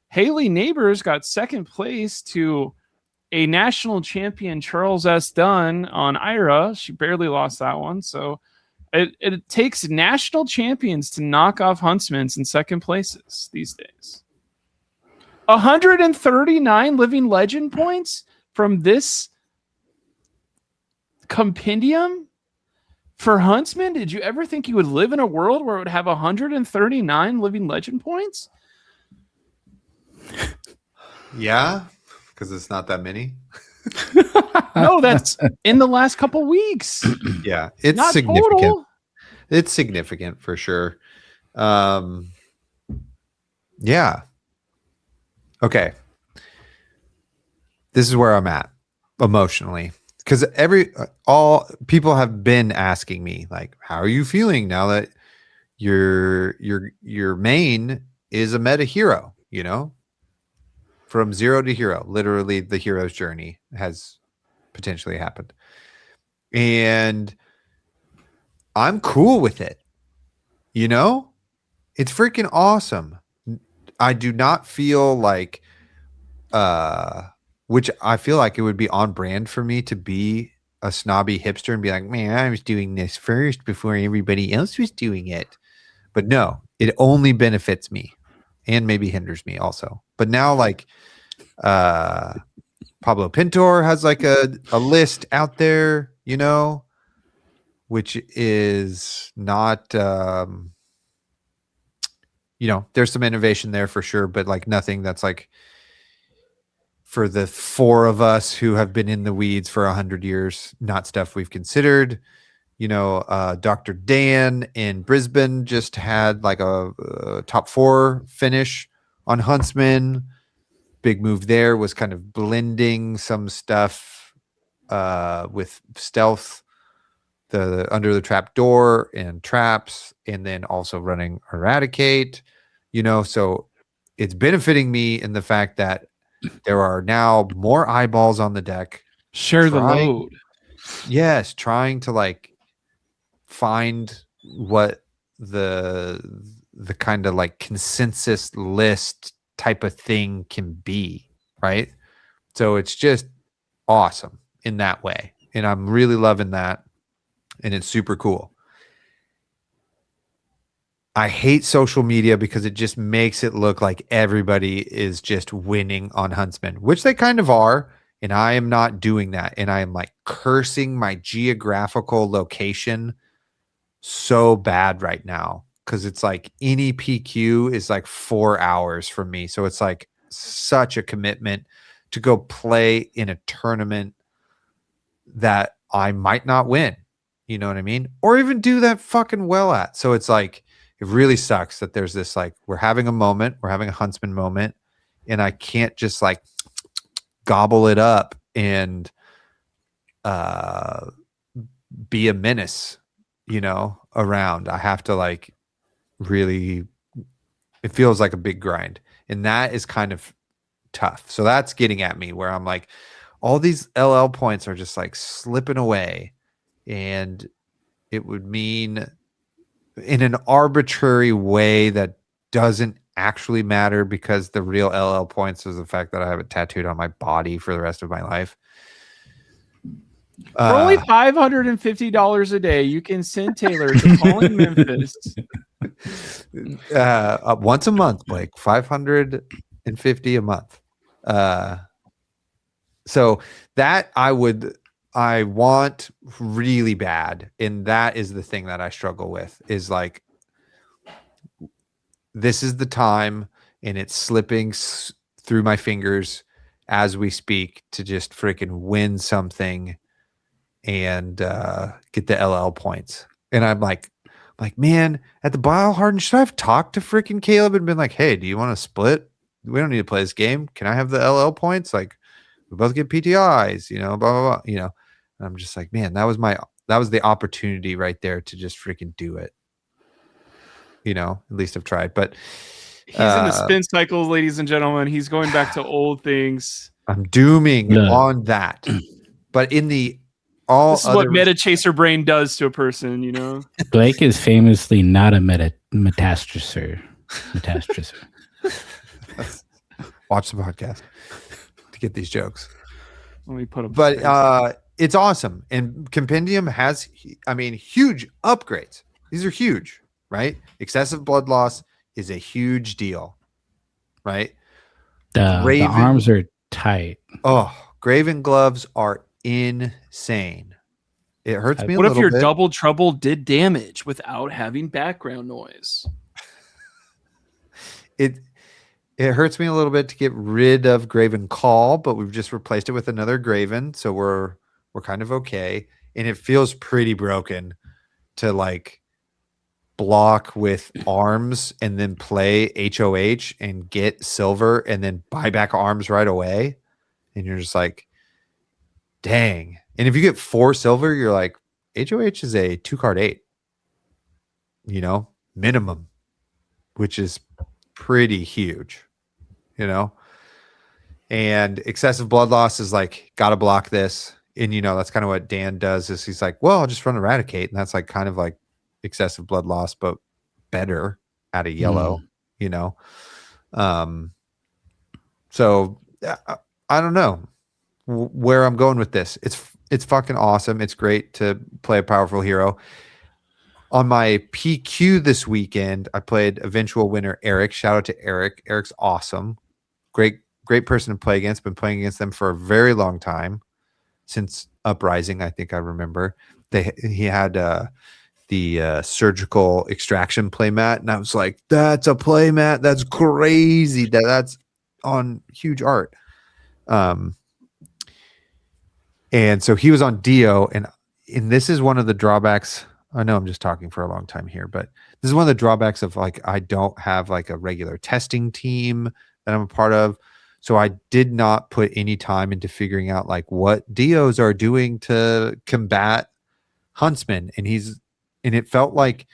Haley Neighbors got second place to a national champion, Charles S. Dunn, on Ira. She barely lost that one. So it takes national champions to knock off Huntsmans in second places these days. 139 living legend points from this compendium for Huntsman. Did you ever think you would live in a world where it would have 139 living legend points? Yeah, because it's not that many. No, that's in the last couple weeks. Yeah, it's Not significant. total. It's significant for sure. Yeah. Okay. This is where I'm at emotionally, because all people have been asking me, like, how are you feeling now that your main is a meta hero, you know? From zero to hero, literally the hero's journey has potentially happened. And I'm cool with it. You know, it's freaking awesome. I do not feel like, which I feel like it would be on brand for me to be a snobby hipster and be like, man, I was doing this first before everybody else was doing it. But no, it only benefits me and maybe hinders me also. But now, like, Pablo Pintor has like a list out there, you know, which is not, you know, there's some innovation there for sure, but like nothing that's like for the four of us who have been in the weeds for 100 years, not stuff we've considered. You know, Dr. Dan in Brisbane just had like a top 4 finish on Huntsman. Big move there was kind of blending some stuff with stealth, the under the trap door and traps, and then also running Eradicate, you know, so it's benefiting me in the fact that there are now more eyeballs on the deck. Share the load. Yes, trying to like find what the kind of like consensus list type of thing can be, right? So it's just awesome in that way, and I'm really loving that, and it's super cool. I hate social media because it just makes it look like everybody is just winning on Huntsman, which they kind of are, and I am not doing that, and I am like cursing my geographical location so bad right now, because it's like any PQ is like 4 hours from me. So it's like such a commitment to go play in a tournament that I might not win. You know what I mean? Or even do that fucking well at. So it's like, it really sucks that there's this, like, we're having a moment, we're having a Huntsman moment, and I can't just like gobble it up and be a menace, around. I have to like really, it feels like a big grind. And that is kind of tough. So that's getting at me where I'm like, all these LL points are just like slipping away. And it would mean in an arbitrary way that doesn't actually matter, because the real LL points is the fact that I have it tattooed on my body for the rest of my life. For only $550 a day, you can send Taylor to Colin, Memphis. Once a month, Blake. $550 a month. So that I want really bad, and that is the thing that I struggle with, is like, this is the time, and it's slipping through my fingers as we speak to just freaking win something and get the LL points. And I'm like, man, at the Bio Harden, should I have talked to freaking Caleb and been like, hey, do you want to split? We don't need to play this game. Can I have the LL points? Like, we both get PTIs, blah, blah, blah, And I'm just like, man, that was the opportunity right there to just freaking do it. At least I've tried, but he's in the spin cycles, ladies and gentlemen. He's going back to old things. I'm dooming on that. But in the this is what meta chaser brain does to a person, Blake is famously not a metastaser. Watch the podcast to get these jokes. Let me put them. But it's awesome, and Compendium has, huge upgrades. These are huge, right? Excessive blood loss is a huge deal, right? The arms are tight. Oh, Graven gloves are insane. It hurts me a little bit. What if your double trouble did damage without having background noise? It hurts me a little bit to get rid of Graven Call, but we've just replaced it with another Graven, so we're kind of okay. And it feels pretty broken to like block with arms and then play HOH and get silver and then buy back arms right away. And you're just like, dang. And if you get 4 silver, you're like, HOH is a 2-card 8, minimum, which is pretty huge, and excessive blood loss is like, gotta block this. And, that's kind of what Dan does, is he's like, well, I'll just run Eradicate. And that's like kind of like excessive blood loss, but better at a yellow, So I don't know where I'm going with this. It's fucking awesome. It's great to play a powerful hero. On my PQ this weekend, I played eventual winner Eric. Shout out to Eric. Eric's awesome. Great person to play against. Been playing against them for a very long time, since Uprising. I think I remember he had the surgical extraction playmat, and I was like, that's a playmat. That's crazy. That's on huge art. And so he was on Dio, and this is one of the drawbacks. I know I'm just talking for a long time here, but this is one of the drawbacks of like, I don't have like a regular testing team that I'm a part of. So I did not put any time into figuring out like what Dios are doing to combat Huntsman. And it felt like,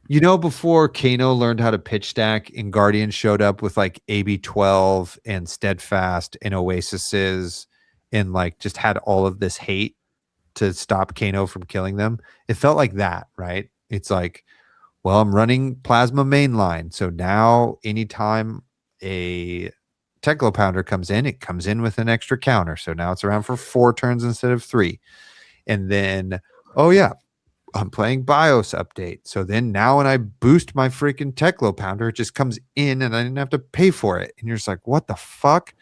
before Kano learned how to pitch stack and Guardian showed up with like AB12 and Steadfast and Oasises and like just had all of this hate to stop Kano from killing them. It felt like that, right? It's like, well, I'm running Plasma mainline. So now anytime a Teclo Pounder comes in, it comes in with an extra counter. So now it's around for 4 turns instead of 3. And then, oh yeah, I'm playing BIOS update. So then now when I boost my freaking Teclo Pounder, it just comes in and I didn't have to pay for it. And you're just like, what the fuck?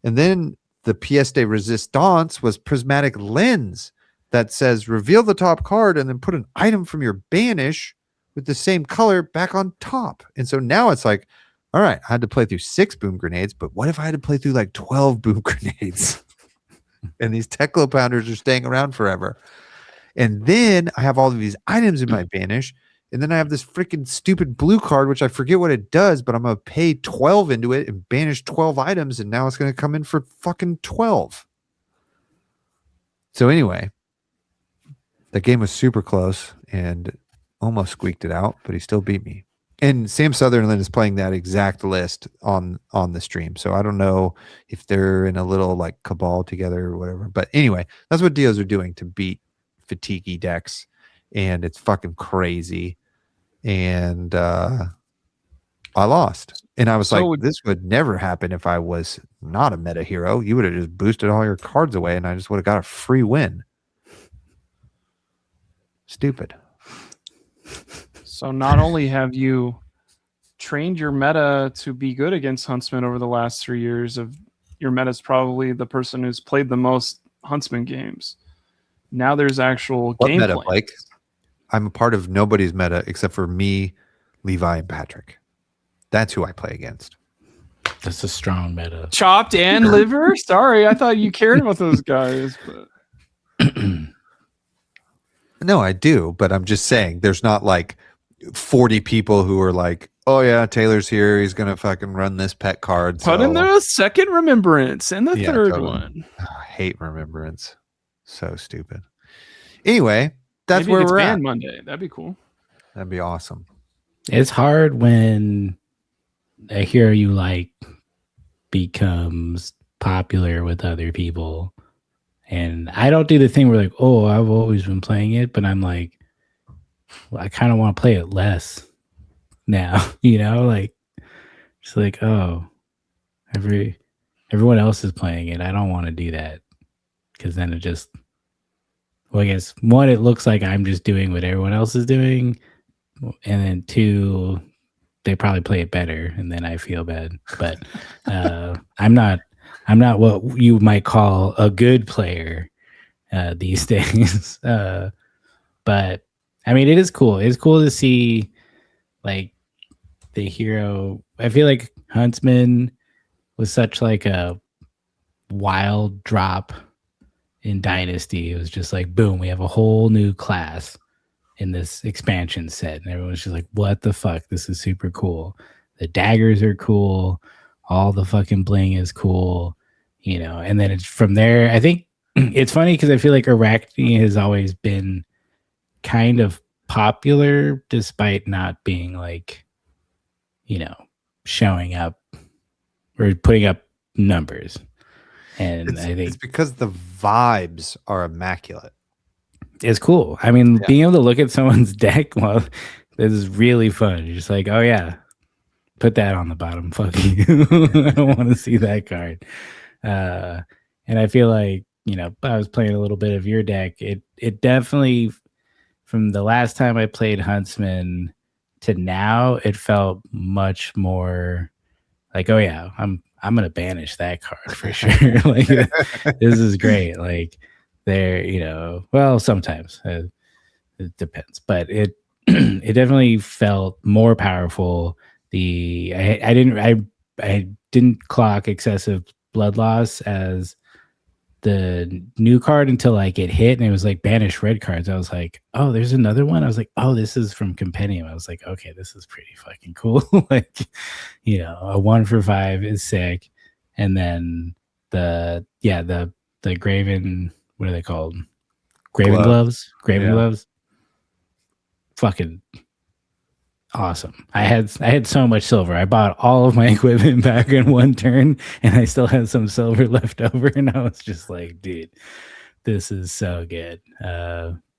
And then the pièce de résistance was Prismatic Lens that says reveal the top card and then put an item from your banish with the same color back on top. And so now it's like, all right, I had to play through 6 boom grenades, but what if I had to play through like 12 boom grenades? And these Teclo Pounders are staying around forever. And then I have all of these items in my banish. And then I have this freaking stupid blue card, which I forget what it does, but I'm going to pay 12 into it and banish 12 items. And now it's going to come in for fucking 12. So anyway, that game was super close and almost squeaked it out, but he still beat me. And Sam Sutherland is playing that exact list on the stream. So I don't know if they're in a little like cabal together or whatever. But anyway, that's what Dios are doing to beat fatigue decks. And it's fucking crazy. And I lost. And I was like, this would never happen if I was not a meta hero. You would have just boosted all your cards away and I just would have got a free win. Stupid. So not only have you trained your meta to be good against Huntsman over the last 3 years, of your meta is probably the person who's played the most Huntsman games. Now there's actual game meta, plans. Blake? I'm a part of nobody's meta except for me, Levi, and Patrick. That's who I play against. That's a strong meta. Chopped and liver? Sorry, I thought you cared about those guys. But No, I do, but I'm just saying there's not like 40 people who are like, oh yeah, Taylor's here. He's going to fucking run this pet card. Put in the second remembrance and the third totally. one. Oh, I hate remembrance. So stupid. Anyway, that's Maybe where it's we're at. banned Monday. That'd be cool. That'd be awesome. It's hard when a hero you like becomes popular with other people. And I don't do the thing where like, oh, I've always been playing it, but I'm like, well, I kind of want to play it less now, you know, like it's like, oh, everyone else is playing it. I don't want to do that because then it just, well, I guess one, it looks like I'm just doing what everyone else is doing, and then two, they probably play it better, and then I feel bad. But I'm not what you might call a good player these days. But I mean, it is cool. It's cool to see like the hero. I feel like Huntsman was such like a wild drop in Dynasty. It was just like, boom, we have a whole new class in this expansion set. And everyone's just like, what the fuck? This is super cool. The daggers are cool. All the fucking bling is cool. You know, and then it's from there. I think it's funny because I feel like Arakni has always been kind of popular despite not being like, you know, showing up or putting up numbers. And I think it's because the vibes are immaculate. It's cool. I mean, being able to look at someone's deck, well, this is really fun. You're just like, oh yeah, put that on the bottom. Fuck you. I don't want to see that card. And I feel like, you know, I was playing a little bit of your deck. It definitely, from the last time I played Huntsman to now, it felt much more like, oh yeah, I'm gonna banish that card for sure. Like this is great. Like there, you know, well, sometimes it depends, but it it definitely felt more powerful. I didn't clock excessive blood loss as the new card until like it hit and it was like banish red cards. I was like, oh, there's another one. I was like, oh, this is from Compendium. I was like, okay, this is pretty fucking cool. Like, you know, a 1 for 5 is sick. And then the Graven, what are they called? Graven gloves. Graven gloves. Fucking awesome. I had so much silver. I bought all of my equipment back in one turn and I still had some silver left over, and I was just like, dude, this is so good.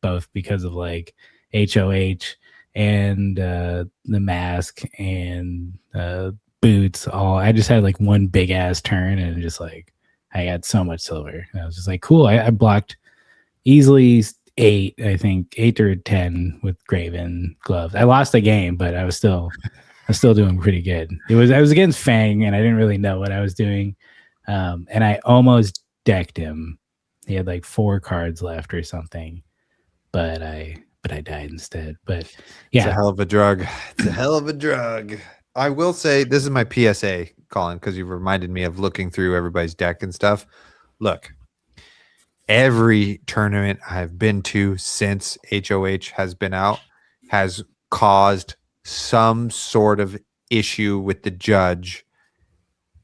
Both because of like HOH and the mask and boots. I just had like one big ass turn and just like I got so much silver. And I was just like, cool. I blocked easily 8 or 10 with Graven gloves. I lost the game, but I was still doing pretty good. I was against Fang and I didn't really know what I was doing. And I almost decked him. He had like 4 cards left or something, but I died instead. But yeah, it's a hell of a drug. It's a hell of a drug. I will say this is my PSA, Colin, because you've reminded me of looking through everybody's deck and stuff. Look, every tournament I've been to since HOH has been out has caused some sort of issue with the judge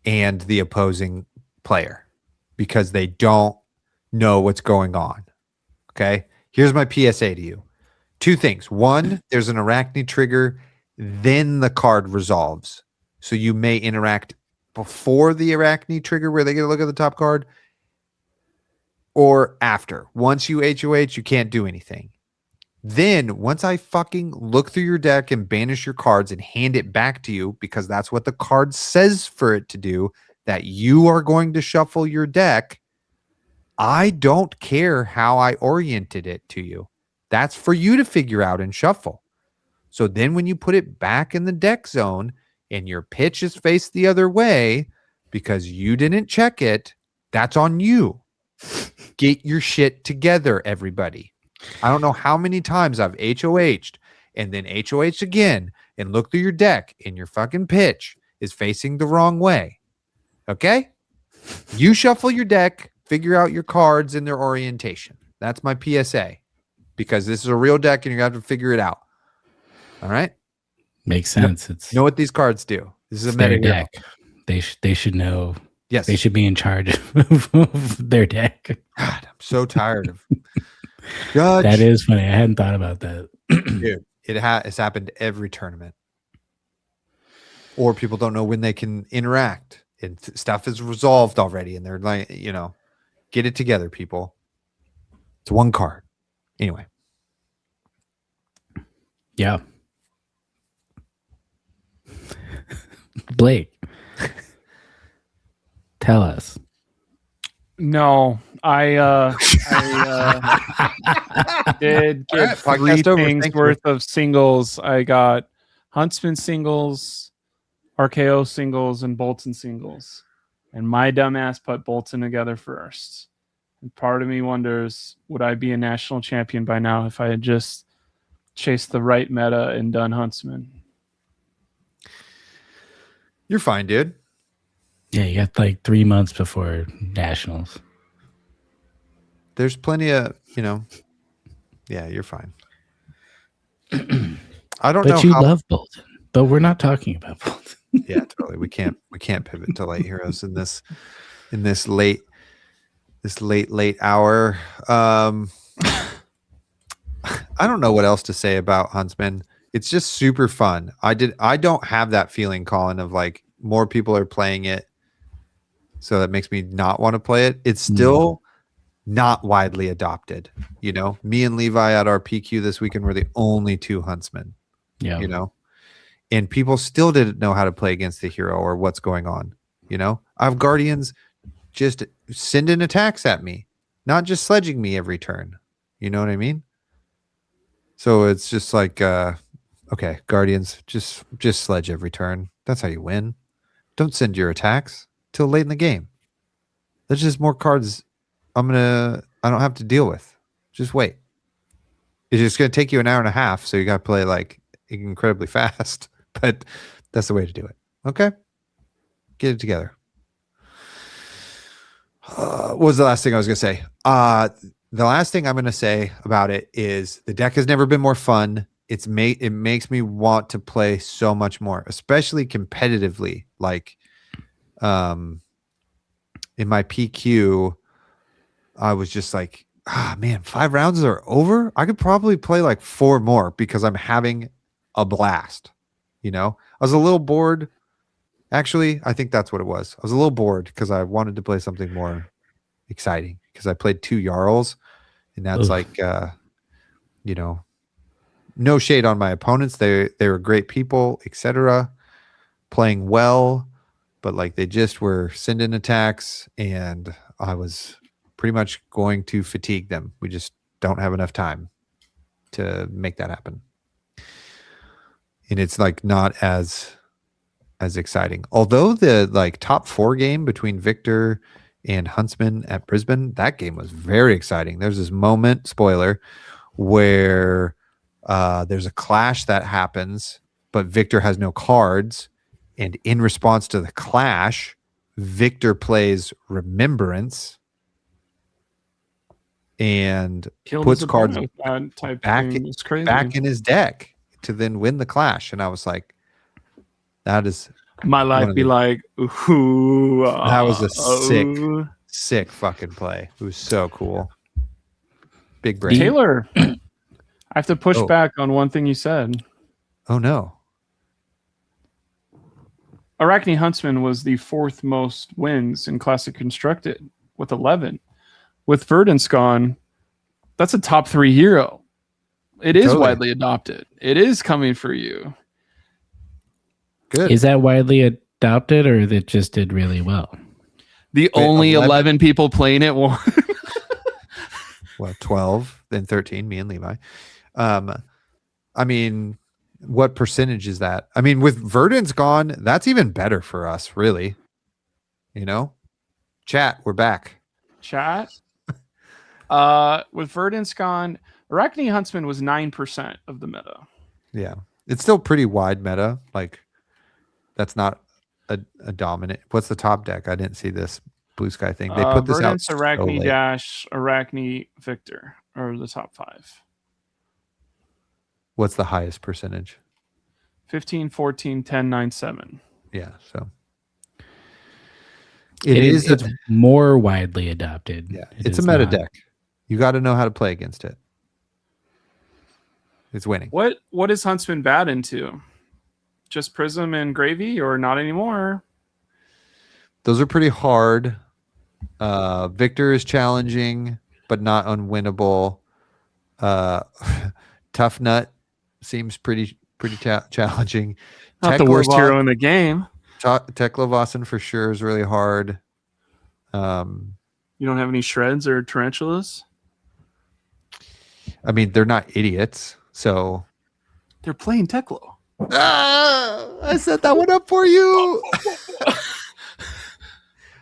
and the opposing player because they don't know what's going on. Okay. Here's my PSA to you. Two things. One, there's an Arakni trigger, then the card resolves. So you may interact before the Arakni trigger where they get a look at the top card or after. Once you HOH, you can't do anything. Then once I fucking look through your deck and banish your cards and hand it back to you, because that's what the card says for it to do, that you are going to shuffle your deck, I don't care how I oriented it to you. That's for you to figure out and shuffle. So then when you put it back in the deck zone and your pitch is faced the other way because you didn't check it, that's on you. Get your shit together, everybody. I don't know how many times I've HOH'd and then HOH'd again and look through your deck and your fucking pitch is facing the wrong way. Okay? You shuffle your deck, figure out your cards and their orientation. That's my PSA. Because this is a real deck and you're going to have to figure it out. All right? Makes sense. You know what these cards do. This is a their meta deck. They should know. Yes. They should be in charge of their deck. God, I'm so tired of Judge. That is funny. I hadn't thought about that. Dude, it's happened every tournament. Or people don't know when they can interact. And stuff is resolved already. And they're like, get it together, people. It's one card. Anyway. Yeah. Blake, tell us. No, I did get right, three podcast over. things Thank worth of singles. I got Huntsman singles, RKO singles, and Bolton singles. And my dumbass put Bolton together first. And part of me wonders, would I be a national champion by now if I had just chased the right meta and done Huntsman? You're fine, dude. Yeah, you got like 3 months before nationals. There's plenty of, yeah, you're fine. I don't know. But you love Bolton. But we're not talking about Bolton. Yeah, totally. We can't pivot to light heroes in this late hour. I don't know what else to say about Huntsman. It's just super fun. I don't have that feeling, Colin, of like more people are playing it, so that makes me not want to play it. It's still not widely adopted. Me and Levi at our PQ this weekend were the only two Huntsmen. Yeah. And people still didn't know how to play against the hero or what's going on. I have Guardians just sending attacks at me, not just sledging me every turn. You know what I mean? So it's just like, okay, Guardians, just sledge every turn. That's how you win. Don't send your attacks till late in the game. There's just more cards I don't have to deal with. Just wait. It's just going to take you an hour and a half, so you got to play like incredibly fast. But that's the way to do it. Okay? Get it together. What was the last thing I was going to say? The last thing I'm going to say about it is the deck has never been more fun. It makes me want to play so much more, especially competitively. Like, in my PQ, I was just like, man, 5 rounds are over. I could probably play like 4 more because I'm having a blast. I was a little bored. Actually, I think that's what it was. I was a little bored because I wanted to play something more exciting because I played 2 Jarls, and that's like, no shade on my opponents. They were great people, etc., playing well, but like they just were sending attacks, and I was pretty much going to fatigue them. We just don't have enough time to make that happen. And it's like not as exciting. Although the like top 4 game between Victor and Huntsman at Brisbane, that game was very exciting. There's this moment, spoiler, where there's a clash that happens, but Victor has no cards. And in response to the clash, Victor plays Remembrance. and Killed puts his cards opponent with that type back thing. It's crazy. back in his deck to then win the clash. And I was like, that is My one life of be the- like, ooh, that was a oh. sick fucking play. It was so cool. Big brain. Taylor, I have to push Oh. back on one thing you said. Oh no. Arakni Huntsman was the 4th most wins in Classic Constructed with 11. With Verdance gone, that's a top 3 hero. It is Totally. widely adopted. It is coming for you. Good. Is that widely adopted, or that just did really well? The Wait, only 11? 11 people playing it won. Well, 12, then 13, me and Levi. I mean, what percentage is that? I mean, with Verdance gone, that's even better for us, really. You know? Chat, we're back. Chat. With Verdance gone, Arakni Huntsman was 9% of the meta. Yeah. It's still pretty wide meta. Like, that's not a dominant. What's the top deck? I didn't see this BlueSky thing. They put this out Verdance, so Arakni late. Dash, Arakni Victor are the top 5. What's the highest percentage? 15, 14, 10, 9, 7. Yeah, so It's more widely adopted. Yeah, It it's a is meta not. deck. You got to know how to play against it. It's winning. What is Huntsman bad into? Just Prism and Gravy, or not anymore? Those are pretty hard. Victor is challenging, but not unwinnable. Tough Nut seems pretty challenging. Not the worst hero in the game. Teklovasan for sure is really hard. You don't have any shreds or tarantulas? I mean, they're not idiots, so They're playing Teklo. I set that one up for you.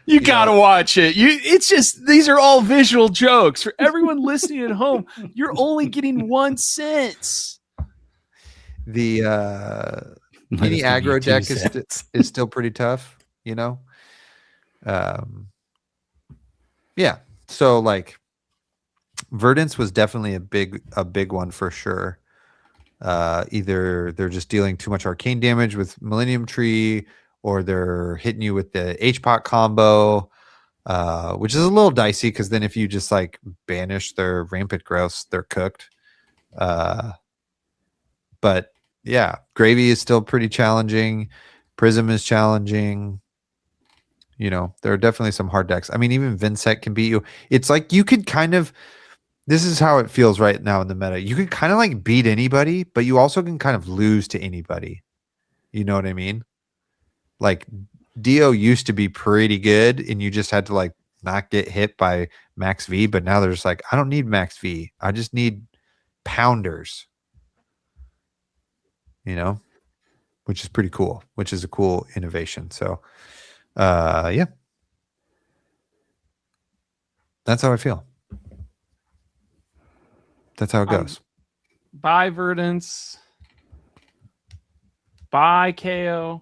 You gotta watch it. It's just, these are all visual jokes for everyone listening at home. You're only getting 1 cent. The Let any us give you aggro 2 deck cents. is still pretty tough, you know. Yeah. So like, Verdance was definitely a big one for sure. Either they're just dealing too much arcane damage with Millennium Tree, or they're hitting you with the HPOC combo, which is a little dicey because then if you just like banish their Rampant Growth, they're cooked. But yeah, Gravy is still pretty challenging. Prism is challenging. You know, there are definitely some hard decks. I mean, even Vincent can beat you. It's like you could kind of, this is how it feels right now in the meta. You can kind of like beat anybody, but you also can kind of lose to anybody. You know what I mean? Like Dio used to be pretty good and you just had to like not get hit by Max V, but now there's like, I don't need Max V. I just need pounders. You know, which is pretty cool, which is a cool innovation. So yeah. That's how I feel. That's how it goes. Bye, Verdance. Bye, Kayo.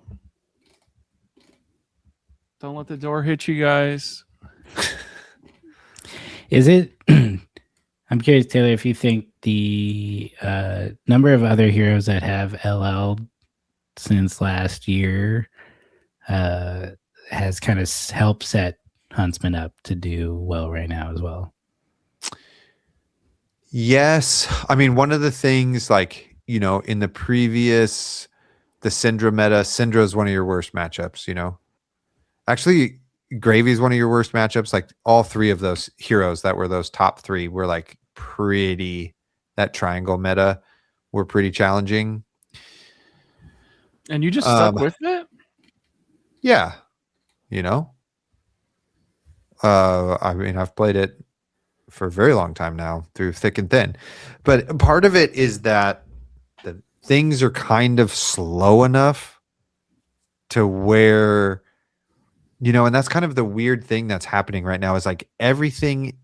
Don't let the door hit you guys. Is it? I'm curious, Taylor, if you think the number of other heroes that have LL since last year has kind of helped set Huntsman up to do well right now as well. Yes. I mean, one of the things, like, you know, in the previous, the Syndra meta, Syndra is one of your worst matchups, you know. Actually, Gravy is one of your worst matchups. Like, all 3 of those heroes that were those top 3 were like pretty, that triangle meta were pretty challenging. And you just stuck with it? Yeah. You know? I mean, I've played it for a very long time now through thick and thin. But part of it is that the things are kind of slow enough to where, you know, and that's kind of the weird thing that's happening right now is like everything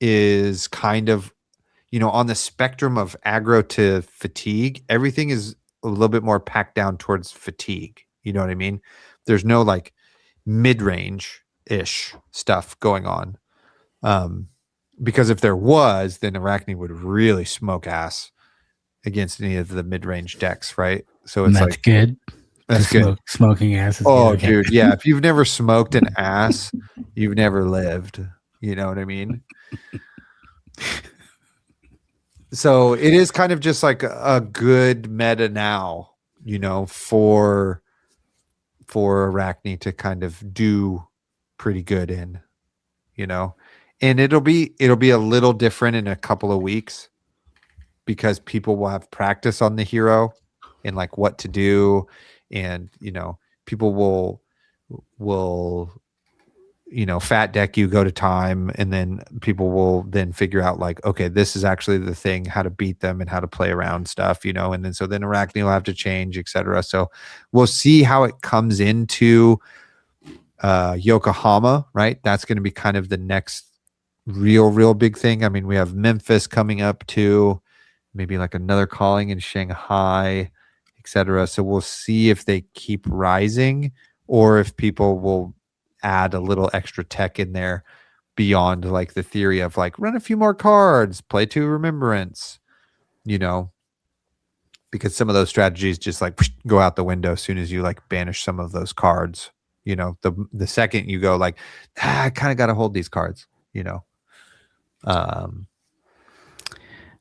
is kind of, you know, on the spectrum of aggro to fatigue, everything is a little bit more packed down towards fatigue. You know what I mean? There's no like mid-range ish stuff going on. Because if there was, then Arakni would really smoke ass against any of the mid-range decks, right? So And it's that's like good. that's good. Smoking ass is Oh, good. Okay. dude, yeah. If you've never smoked an ass, you've never lived. You know what I mean? So it is kind of just like a good meta now, you know, for Arakni to kind of do pretty good in, you know. And it'll be a little different in a couple of weeks because people will have practice on the hero and like what to do, and you know, people will you know, fat deck you, go to time, and then people will then figure out like, okay, this is actually the thing, how to beat them and how to play around stuff, you know. And then so then Arakni will have to change, etc. So we'll see how it comes into Yokohama, right? That's going to be kind of the next real big thing. I mean, we have Memphis coming up too, maybe like another calling in Shanghai, etc. So we'll see if they keep rising or if people will add a little extra tech in there beyond like the theory of like run a few more cards, play 2 remembrance, you know, because some of those strategies just like go out the window as soon as you like banish some of those cards. You know, the second you go like, I kind of got to hold these cards, you know.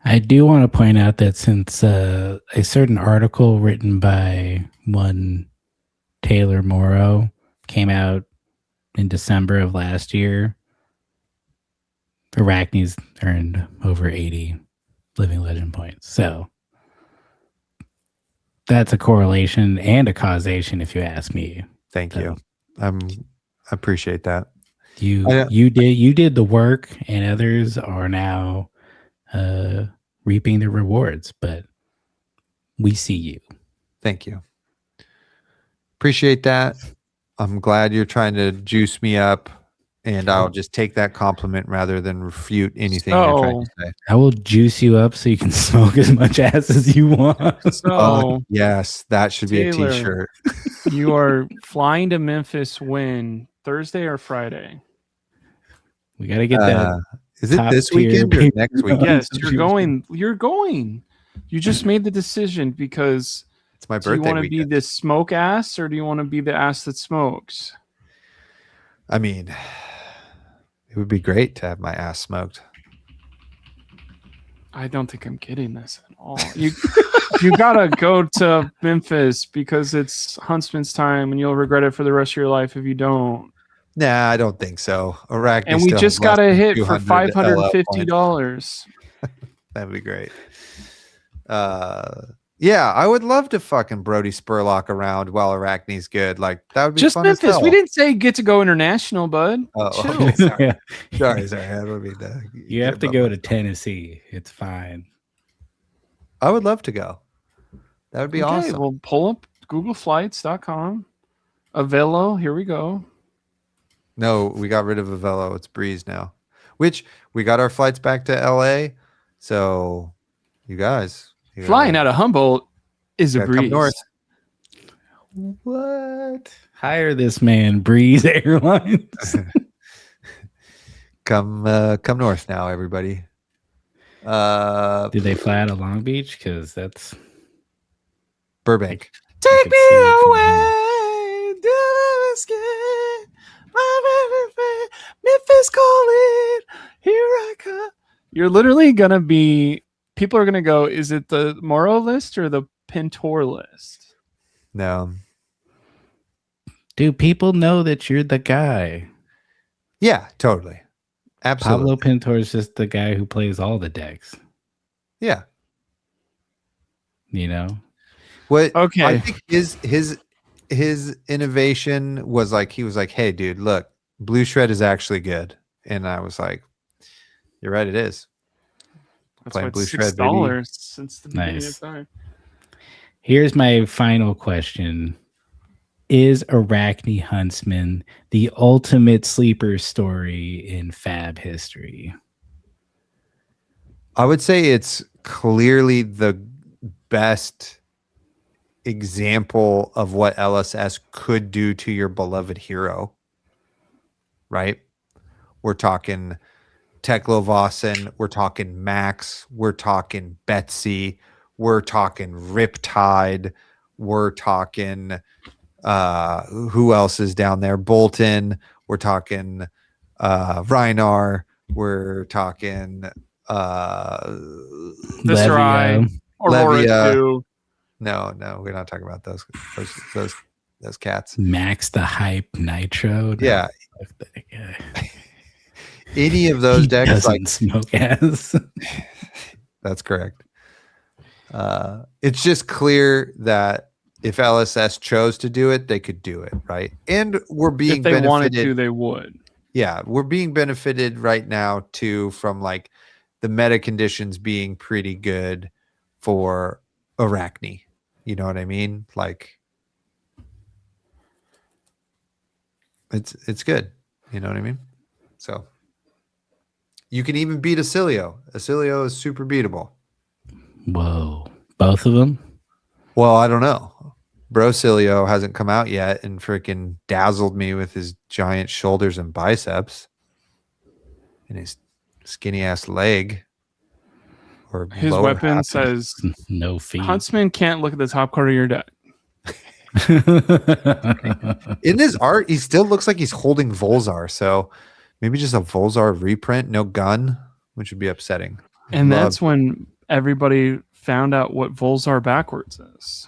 I do want to point out that since a certain article written by one Taylor Morrow came out in December of last year, Arakni's earned over 80 living legend points. So that's a correlation and a causation, if you ask me. Thank you. I appreciate that. You did the work, and others are now reaping the rewards, but we see you. Thank you. Appreciate that. I'm glad you're trying to juice me up, and I'll just take that compliment rather than refute anything you're trying to say. I will juice you up so you can smoke as much ass as you want. So yes, that should be Taylor, a t-shirt. You are flying to Memphis when? Thursday or Friday? We got to get that. Is it this weekend or next weekend? Yes, you're going. You're going. You just made the decision because it's my birthday. Do you want to weekend. be the smoke ass or do you want to be the ass that smokes? I mean, it would be great to have my ass smoked. I don't think I'm getting this at all. You gotta go to Memphis because it's Huntsman's time and you'll regret it for the rest of your life if you don't. Nah, I don't think so. Arakni and we just got a hit for $550. That'd be great. Yeah, I would love to fucking Brody Spurlock around while Arakni's good. Like that would be just fun Memphis. as hell. We didn't say get to go international, bud. Oh, okay, sorry. sorry. I don't mean to. You have to go to Tennessee. It's fine. I would love to go. That would be awesome. Well, pull up googleflights.com. Avelo, here we go. No, we got rid of Avelo. It's Breeze now. Which we got our flights back to LA. So you guys flying out of Humboldt is a breeze. Come north. What? Hire this man, Breeze Airlines. Come north now, everybody. Did they fly out of Long Beach? Because that's Burbank. Take me away to the sky. Memphis calling. Here I come. You're literally gonna be. People are gonna go. Is it the Morrow list or the Pintor list? No. Do people know that you're the guy? Yeah, totally. Absolutely. Pablo Pintor is just the guy who plays all the decks. Yeah. You know? What? Okay. I think his innovation was like, he was like, hey, dude, look, Blue Shred is actually good. And I was like, you're right, it is. That's Playing why Blue it's Shred, $6 since the beginning Nice. of time. Here's my final question. Is Arakni Huntsman the ultimate sleeper story in Fab history? I would say it's clearly the best example of what LSS could do to your beloved hero. Right? We're talking Teklo we're talking Max, we're talking Betsy, we're talking Riptide, we're talking who else is down there? Bolton, we're talking Reinar, we're talking Viscerai, Aurora Levia. 2. No, we're not talking about those cats. Max the Hype Nitro. No, Yeah. fuck that guy. Any of those He decks, doesn't like smoke ass. that's correct. It's just clear that if LSS chose to do it, they could do it, right? And we're being If they benefited. wanted to, they would. Yeah, we're being benefited right now too from like the meta conditions being pretty good for Arakni. You know what I mean? Like it's good. You know what I mean? So you can even beat Acilio. Acilio is super beatable. Whoa. Both of them? Well, I don't know. Brocilio hasn't come out yet and freaking dazzled me with his giant shoulders and biceps and his skinny ass leg. Or His lower weapon half. says No feet. Huntsman can't look at the top card of your deck. In his art, he still looks like he's holding Volzar. So maybe just a Volzar reprint, no gun, which would be upsetting. And that's when everybody found out what Volzar backwards is.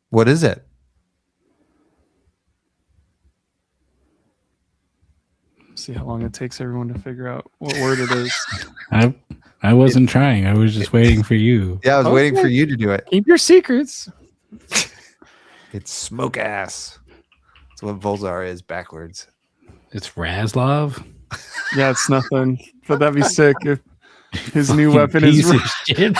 What is it? See how long it takes everyone to figure out what word it is. I wasn't trying. I was just waiting for you. Yeah, I was waiting Okay. for you to do it. Keep your secrets. It's smoke ass. That's what Volzar is backwards. It's Razlov. Yeah, it's nothing. But that'd be sick if his new Fucking weapon piece is. of shit.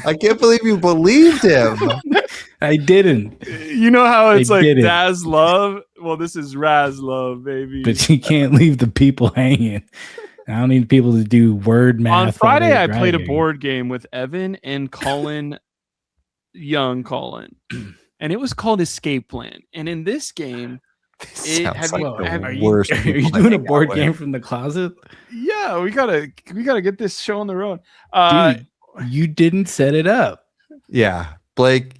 I can't believe you believed him. I didn't. You know how it's I like did it. Daz Love? Well, this is Raz Love, baby. But you can't leave the people hanging. I don't need people to do word math. On Friday, while I they're played a driving. board game with Evan and Colin, young Colin, and it was called Escape Plan. And in this game, Sounds have like you- the have- Are worst. you people to doing a hang out board with. game from the closet? yeah, we gotta get this show on the road. Dude, you didn't set it up. Yeah, Blake,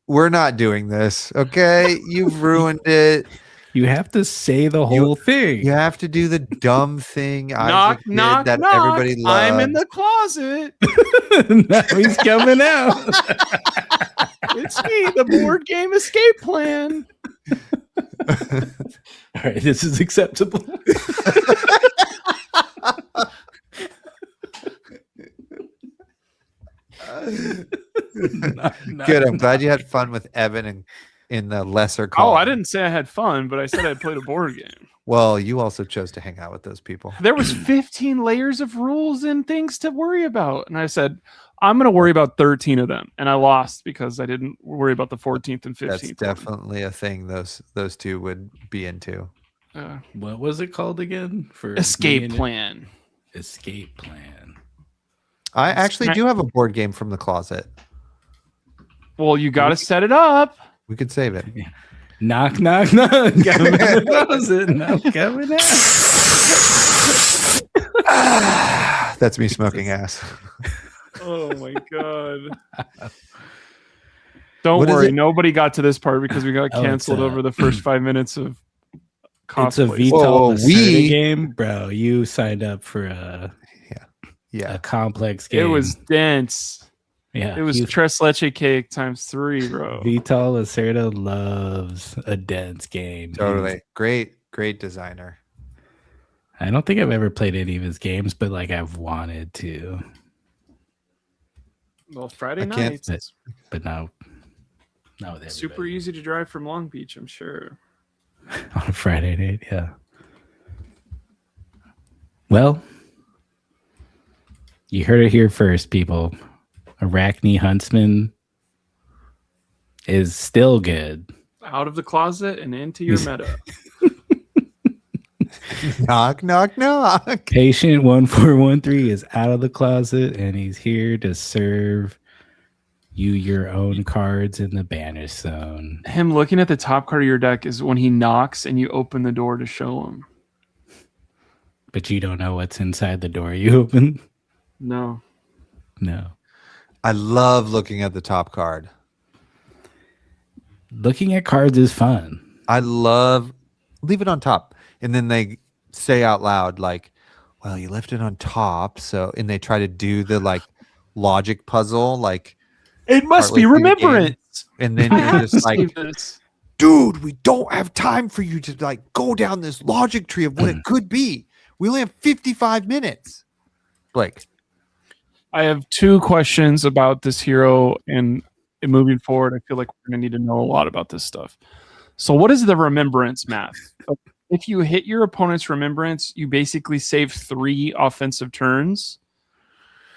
we're not doing this. Okay, you've ruined it. You have to say the whole thing. You have to do the dumb thing. knock, knock, that knock. everybody loves. I'm in the closet. Now he's coming out. It's me, the board game Escape Plan. All right, this is acceptable. Good. I'm glad you had fun with Evan and in the lesser call. Oh, I didn't say I had fun, but I said I played a board game. Well, you also chose to hang out with those people. There was 15 layers of rules and things to worry about. And I said, I'm going to worry about 13 of them. And I lost because I didn't worry about the 14th and 15th. That's one. definitely a thing those two would be into. What was it called again? For Escape Plan. Escape Plan. I actually do have a board game from the closet. Well, you got to set it up. We could save it. Knock, knock, knock. Coming to the closet. No, coming out. That's me smoking ass. Oh my God. Don't What is worry. it? Nobody got to this part because we got Oh, canceled it's, over the first 5 minutes of It's a cosplay. VTOL Whoa, we- game, bro. You signed up for a Yeah. complex It game. was dense. yeah. It was you- tres leche cake times 3, bro. VTOL Lacerda loves a dense game. Totally. Great designer. I don't think I've ever played any of his games, but like I've wanted to. Well, Friday I can't- nights. But no. Not with Super everybody. easy to drive from Long Beach, I'm sure. On a Friday night, yeah. Well, you heard it here first, people. Arakni Huntsman is still good. Out of the closet and into your meta. Knock, knock, knock. Patient 1413 is out of the closet and he's here to serve your own cards in the banish zone. Him looking at the top card of your deck is when he knocks and you open the door to show him. But you don't know what's inside the door you open. No. I love looking at the top card. Looking at cards is fun. I love leave it on top. And then they say out loud, like, well, you left it on top. So, and they try to do the like logic puzzle, like, It must be partway through the game. remembrance. And then you're just like, dude, we don't have time for you to like go down this logic tree of what it could be. We only have 55 minutes. Blake. I have 2 questions about this hero, and moving forward, I feel like we're going to need to know a lot about this stuff. So what is the remembrance math? If you hit your opponent's remembrance, you basically save 3 offensive turns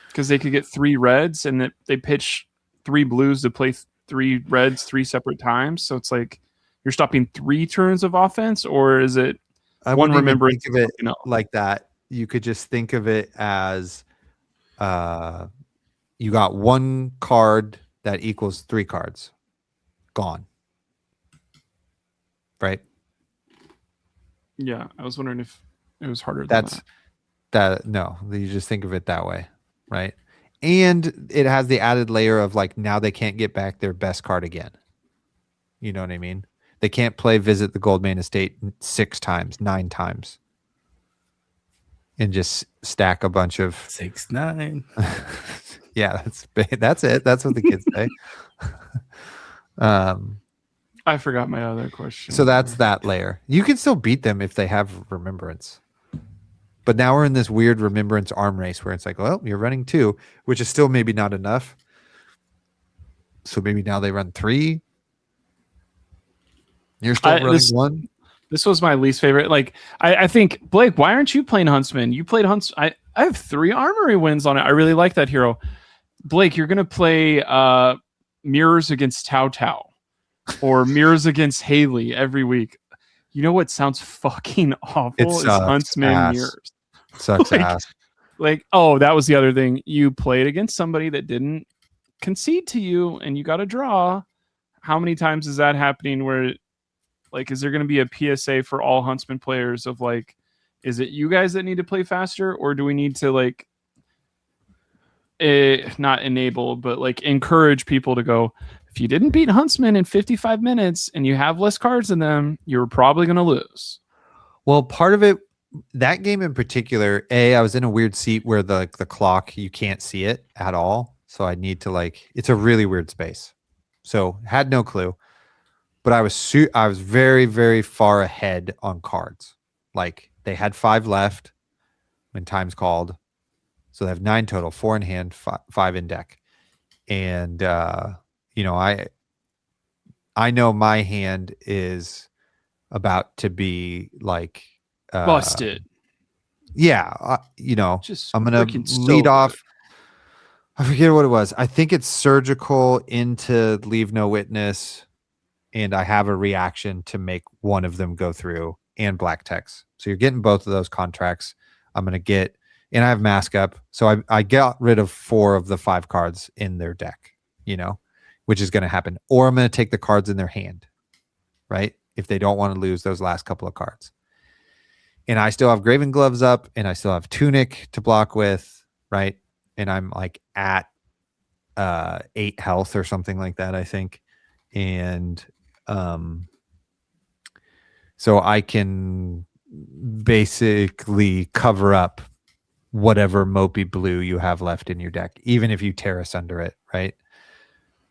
because they could get 3 reds, and they pitch 3 blues to play 3 reds 3 separate times. So it's like you're stopping 3 turns of offense, or is it one remembrance? Think of it like that. You could just think of it as you got 1 card that equals 3 cards gone. Right? Yeah, I was wondering if it was harder than that. No, you just think of it that way, right? And it has the added layer of like now they can't get back their best card again. You know what I mean? They can't play Visit the Goldman Estate 6 times, 9 times. And just stack a bunch of 6, 9. Yeah, that's it. That's what the kids say. I forgot my other question. So that's that layer. You can still beat them if they have remembrance. But now we're in this weird remembrance arm race where it's like, well, you're running 2, which is still maybe not enough. So maybe now they run 3. You're still running 1. This was my least favorite. Like, I think, Blake, why aren't you playing Huntsman? You played Huntsman. I have 3 armory wins on it. I really like that hero. Blake, you're going to play Mirrors against Tao Tao or Mirrors against Haley every week. You know what sounds fucking awful? It's Huntsman ass. Mirrors. Sucks ass. Like, oh, that was the other thing. You played against somebody that didn't concede to you and you got a draw. How many times is that happening where, like, is there going to be a PSA for all Huntsman players of like, is it you guys that need to play faster, or do we need to like, not enable, but like encourage people to go, if you didn't beat Huntsman in 55 minutes and you have less cards than them, you're probably going to lose. Well, part of it, that game in particular, I was in a weird seat where the clock, you can't see it at all. So I need to like, it's a really weird space. So had no clue. But I was very, very far ahead on cards. Like they had 5 left when time's called. So they have 9 total, 4 in hand, 5 in deck. And, you know, I know my hand is about to be like busted. Yeah. You know, Just I'm going to lead off. I forget what it was. I think it's surgical into Leave No Witness. And I have a reaction to make one of them go through and black text. So you're getting both of those contracts. I'm going to get, and I have mask up. So I got rid of 4 of the 5 cards in their deck, you know, which is going to happen. Or I'm going to take the cards in their hand, right? If they don't want to lose those last couple of cards. And I still have Graven Gloves up and I still have Tunic to block with, right? And I'm like at 8 health or something like that, I think. And so I can basically cover up whatever mopey blue you have left in your deck, even if you terrace under it, right?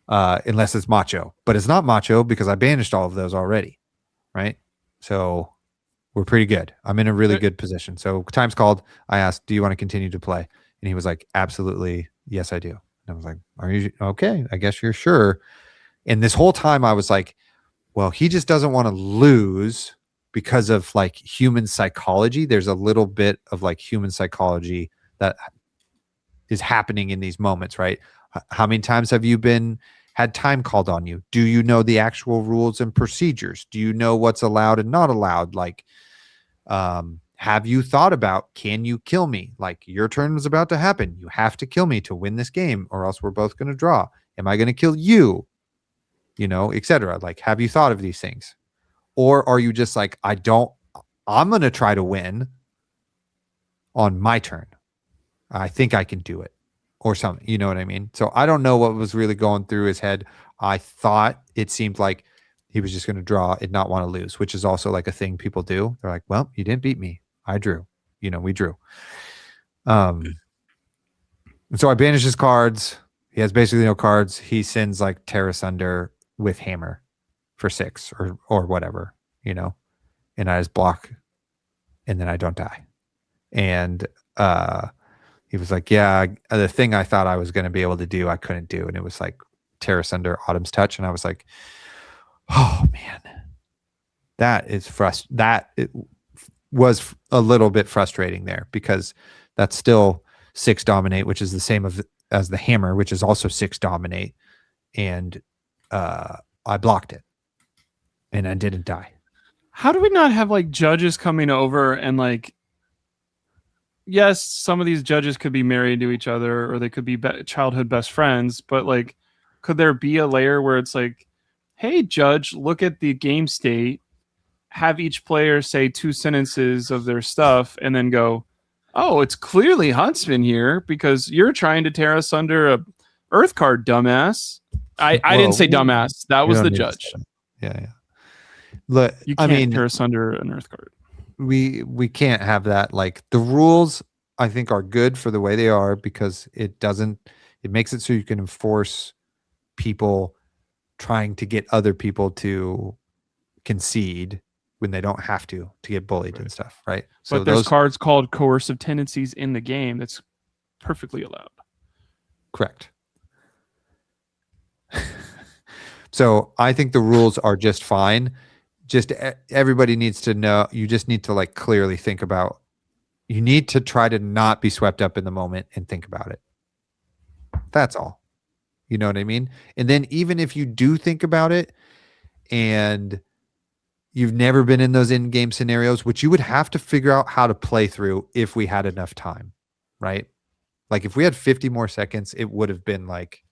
Unless it's macho, but it's not macho because I banished all of those already, right? So we're pretty good. I'm in a really good position. So time's called. I asked, do you want to continue to play? And he was like, absolutely. Yes, I do. And I was like, are you okay? I guess you're sure. And this whole time I was like, well, he just doesn't want to lose because of like human psychology. There's a little bit of like human psychology that is happening in these moments, right? How many times have you had time called on you? Do you know the actual rules and procedures? Do you know what's allowed and not allowed? Like, have you thought about, can you kill me? Like your turn is about to happen. You have to kill me to win this game or else we're both going to draw. Am I going to kill you? You know, etc. Like, have you thought of these things? Or are you just like, I'm going to try to win on my turn. I think I can do it or something. You know what I mean? So I don't know what was really going through his head. I thought it seemed like he was just going to draw and not want to lose, which is also like a thing people do. They're like, well, you didn't beat me. I drew. You know, we drew. And so I banish his cards. He has basically no cards. He sends like Tear Asunder with Hammer for 6 or whatever, you know, and I just block and then I don't die. And he was like, yeah, the thing I thought I was going to be able to do, I couldn't do. And it was like Tear Asunder, Autumn's Touch. And I was like, oh man, it was a little bit frustrating there because that's still 6 dominate, which is the same as the Hammer, which is also 6 dominate. And I blocked it and I didn't die. How do we not have like judges coming over and like, yes, some of these judges could be married to each other or they could be childhood best friends, but like, could there be a layer where it's like, hey, judge, look at the game state, have each player say 2 sentences of their stuff and then go, oh, it's clearly Huntsman here because you're trying to tear us under a Earth card, dumbass. I didn't say dumbass. That was the judge. Yeah. Look, you can't tear us under an Earth card. We can't have that. Like the rules, I think, are good for the way they are because it makes it so you can enforce people trying to get other people to concede when they don't have to get bullied and stuff, right? So but there's cards called coercive tendencies in the game that's perfectly allowed. Correct. So I think the rules are just fine. Just everybody needs to know, you just need to like clearly think about, you need to try to not be swept up in the moment and think about it. That's all. You know what I mean? And then even if you do think about it and you've never been in those in-game scenarios, which you would have to figure out how to play through if we had enough time, right? Like if we had 50 more seconds, it would have been like,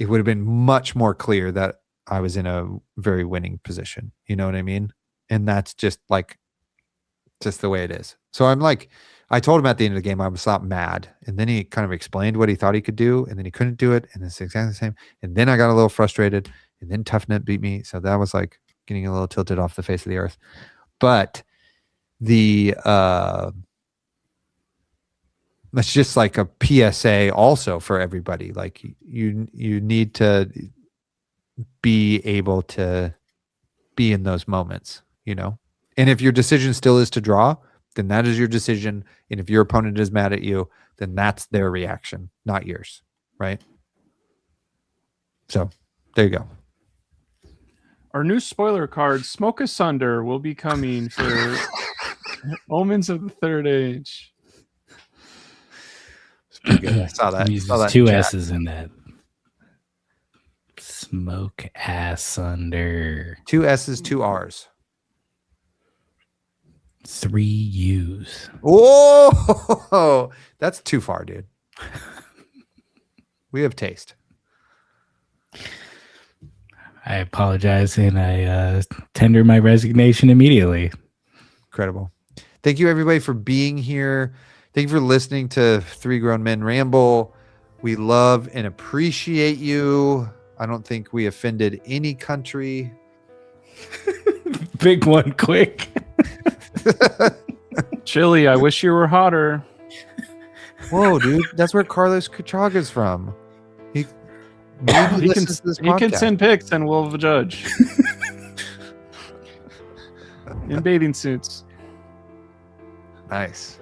it would have been much more clear that I was in a very winning position. You know what I mean? And that's just the way it is. So I'm like, I told him at the end of the game, I was not mad. And then he kind of explained what he thought he could do. And then he couldn't do it. And it's exactly the same. And then I got a little frustrated. And then Toughnut beat me. So that was like getting a little tilted off the face of the earth. But it's just like a PSA also for everybody. Like you need to be able to be in those moments, you know? And if your decision still is to draw, then that is your decision. And if your opponent is mad at you, then that's their reaction, not yours. Right? So there you go. Our new spoiler card, Smoke Asunder, will be coming for Omens of the Third Age. Good. I saw that. Uses 2 S's in that. Smoke Asunder. 2 S's, 2 R's. 3 U's. Oh, that's too far, dude. We have taste. I apologize and I tender my resignation immediately. Incredible. Thank you, everybody, for being here. Thank you for listening to 3 Grown Men Ramble. We love and appreciate you. I don't think we offended any country. Big one, quick. Chile, I wish you were hotter. Whoa, dude. That's where Carlos Kuchaga's from. He can send pics and we'll judge. In bathing suits. Nice.